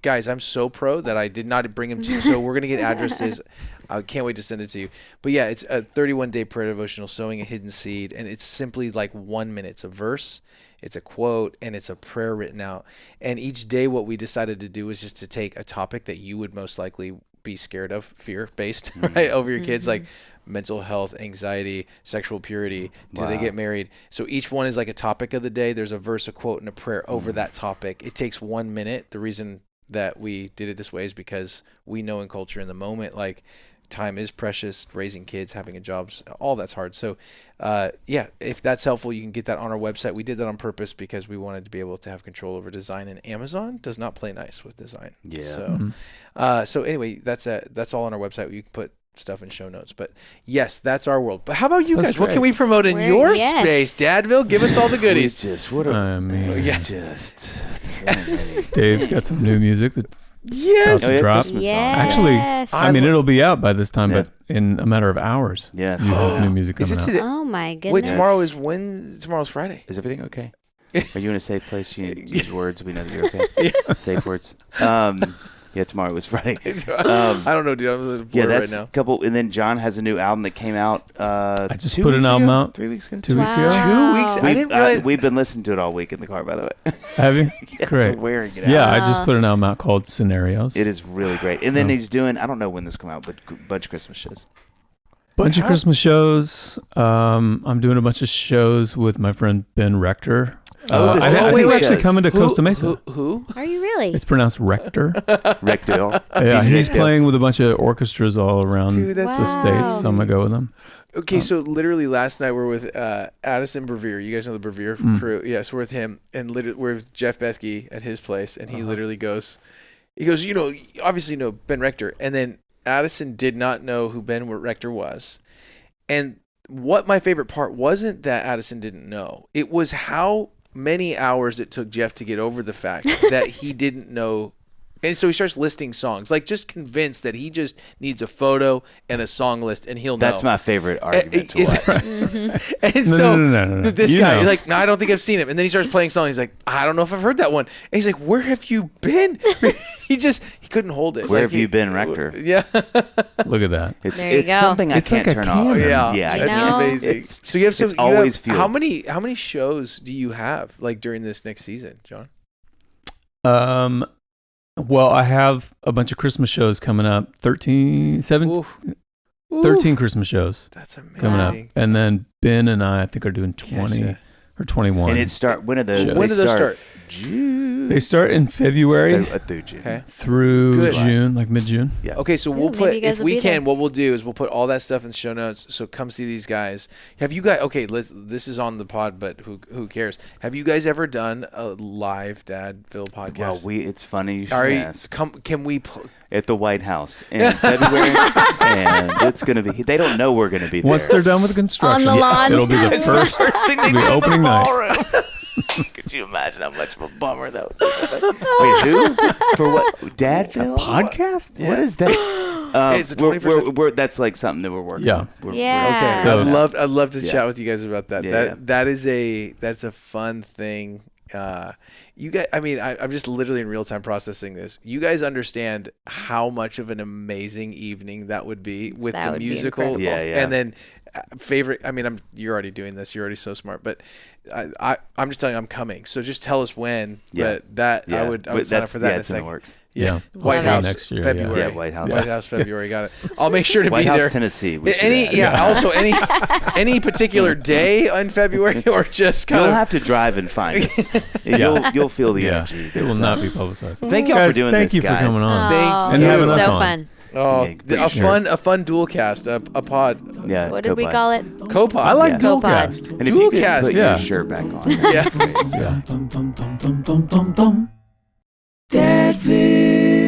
guys, I'm so pro that I did not bring them to you. So we're going to get addresses. I can't wait to send it to you. But yeah, it's a 31-day prayer devotional, Sowing a Hidden Seed. And it's simply like 1 minute. It's a verse, it's a quote, and it's a prayer written out. And each day what we decided to do was just to take a topic that you would most likely be scared of, fear-based, right, over your kids, like mental health, anxiety, sexual purity, do they get married? So each one is like a topic of the day. There's a verse, a quote, and a prayer over that topic. It takes 1 minute. The reason that we did it this way is because we know in culture in the moment, like, time is precious, raising kids, having a job, all that's hard. So yeah, if that's helpful, you can get that on our website. We did that on purpose because we wanted to be able to have control over design, and Amazon does not play nice with design. Yeah. So so anyway, that's all on our website. You can put stuff in show notes. But yes, that's our world. But how about you guys? What can we promote in your space? Dadville, give us all the goodies. Dave's got some new music that's yes. about to drop. Actually, I mean, it'll be out by this time, but in a matter of hours. Yeah. You have new music coming out. Oh my goodness. Wait, tomorrow's Friday. Is everything okay? Are you in a safe place? You use words. We know that you're okay. Safe words. Yeah, tomorrow was Friday. I don't know, dude. I'm a little bored right now. Couple, and then John has a new album that came out. I just put an album out 3 weeks ago. 2 weeks ago. 2 weeks. I didn't realize. We've been listening to it all week in the car, by the way. Have you? Yes, Great. we're wearing it out. Yeah, I just put an album out called Scenarios. It is really great. And then he's doing, I don't know when this come out, but a bunch of Christmas shows. Bunch of Christmas shows. I'm doing a bunch of shows with my friend Ben Rector. I think we're actually coming to Costa Mesa. Who? Are you really? It's pronounced Rector. Rector. Yeah, he's playing with a bunch of orchestras all around Dude, the states, so I'm going to go with him. Okay, so literally last night we're with Addison Brevier. You guys know the Brevier crew? Yes, we're with him. And we're with Jeff Bethke at his place. And he literally goes, obviously you know Ben Rector. And then Addison did not know who Ben Rector was. And what my favorite part wasn't that Addison didn't know. It was how many hours it took Jeff to get over the fact that he didn't know. And so he starts listing songs, like just convinced that he just needs a photo and a song list and he'll know. That's my favorite argument to watch. And No. This guy, he's like, no, I don't think I've seen him. And then he starts playing songs. He's like, I don't know if I've heard that one. And he's like, where have you been? he couldn't hold it. Where have you been, Rector? Yeah. Look at that. It's something I can't turn off. Yeah, that's amazing. So you have some. It's always fuel. How many shows do you have like during this next season, John? Well, I have a bunch of Christmas shows coming up. 13 Christmas shows. That's amazing. Coming up. And then Ben and I think, are doing 20 or 21. And when are those? When do those start? June. They start in February through June. Okay. Through June, like mid-June. Yeah. Okay, so we'll put, if we can, there. what we'll do is we'll put all that stuff in the show notes. So come see these guys. Have you guys? Okay, this is on the pod, but who cares? Have you guys ever done a live Dadville podcast? Well, it's funny you should ask. Can we? At the White House in February, and it's going to be. They don't know we're going to be there. Once they're done with the construction, On the lawn. it'll be the It's first the first thing they do in opening the night. ballroom. Could you imagine how much of a bummer that would be? Wait, who? For what? Dadville? Podcast? What is that? It's a 20%. That's like something that we're working Yeah. on. Yeah. Okay, So- I'd love to chat with you guys about that. Yeah. That's a fun thing. You guys, I mean, I'm just literally in real time processing this. You guys understand how much of an amazing evening that would be with That the would be musical, incredible. Yeah. and then favorite. I mean, you're already doing this. You're already so smart, but I'm just telling you, I'm coming. So just tell us when. Yeah. But I would sign up for that. It's in the works. Yeah. White Love it. House Next year, February. Yeah, White House. White House February. Got it. I'll make sure to White be House, there. Tennessee. We should Any add. Also any particular day in February or just kind You'll of have to drive and find us. You'll feel the energy. It will not be publicized. Thank y'all Guys, for doing thank this, you for guys. coming on. Thank And you. having us so on. fun. Oh, Yeah, a fun dual cast, a pod. Yeah. What did we Copod. call it? Copod. I like Yeah. dual Copod. cast. And if you could Dualcast. put Yeah. your shirt back on. Yeah. Yeah. That fit.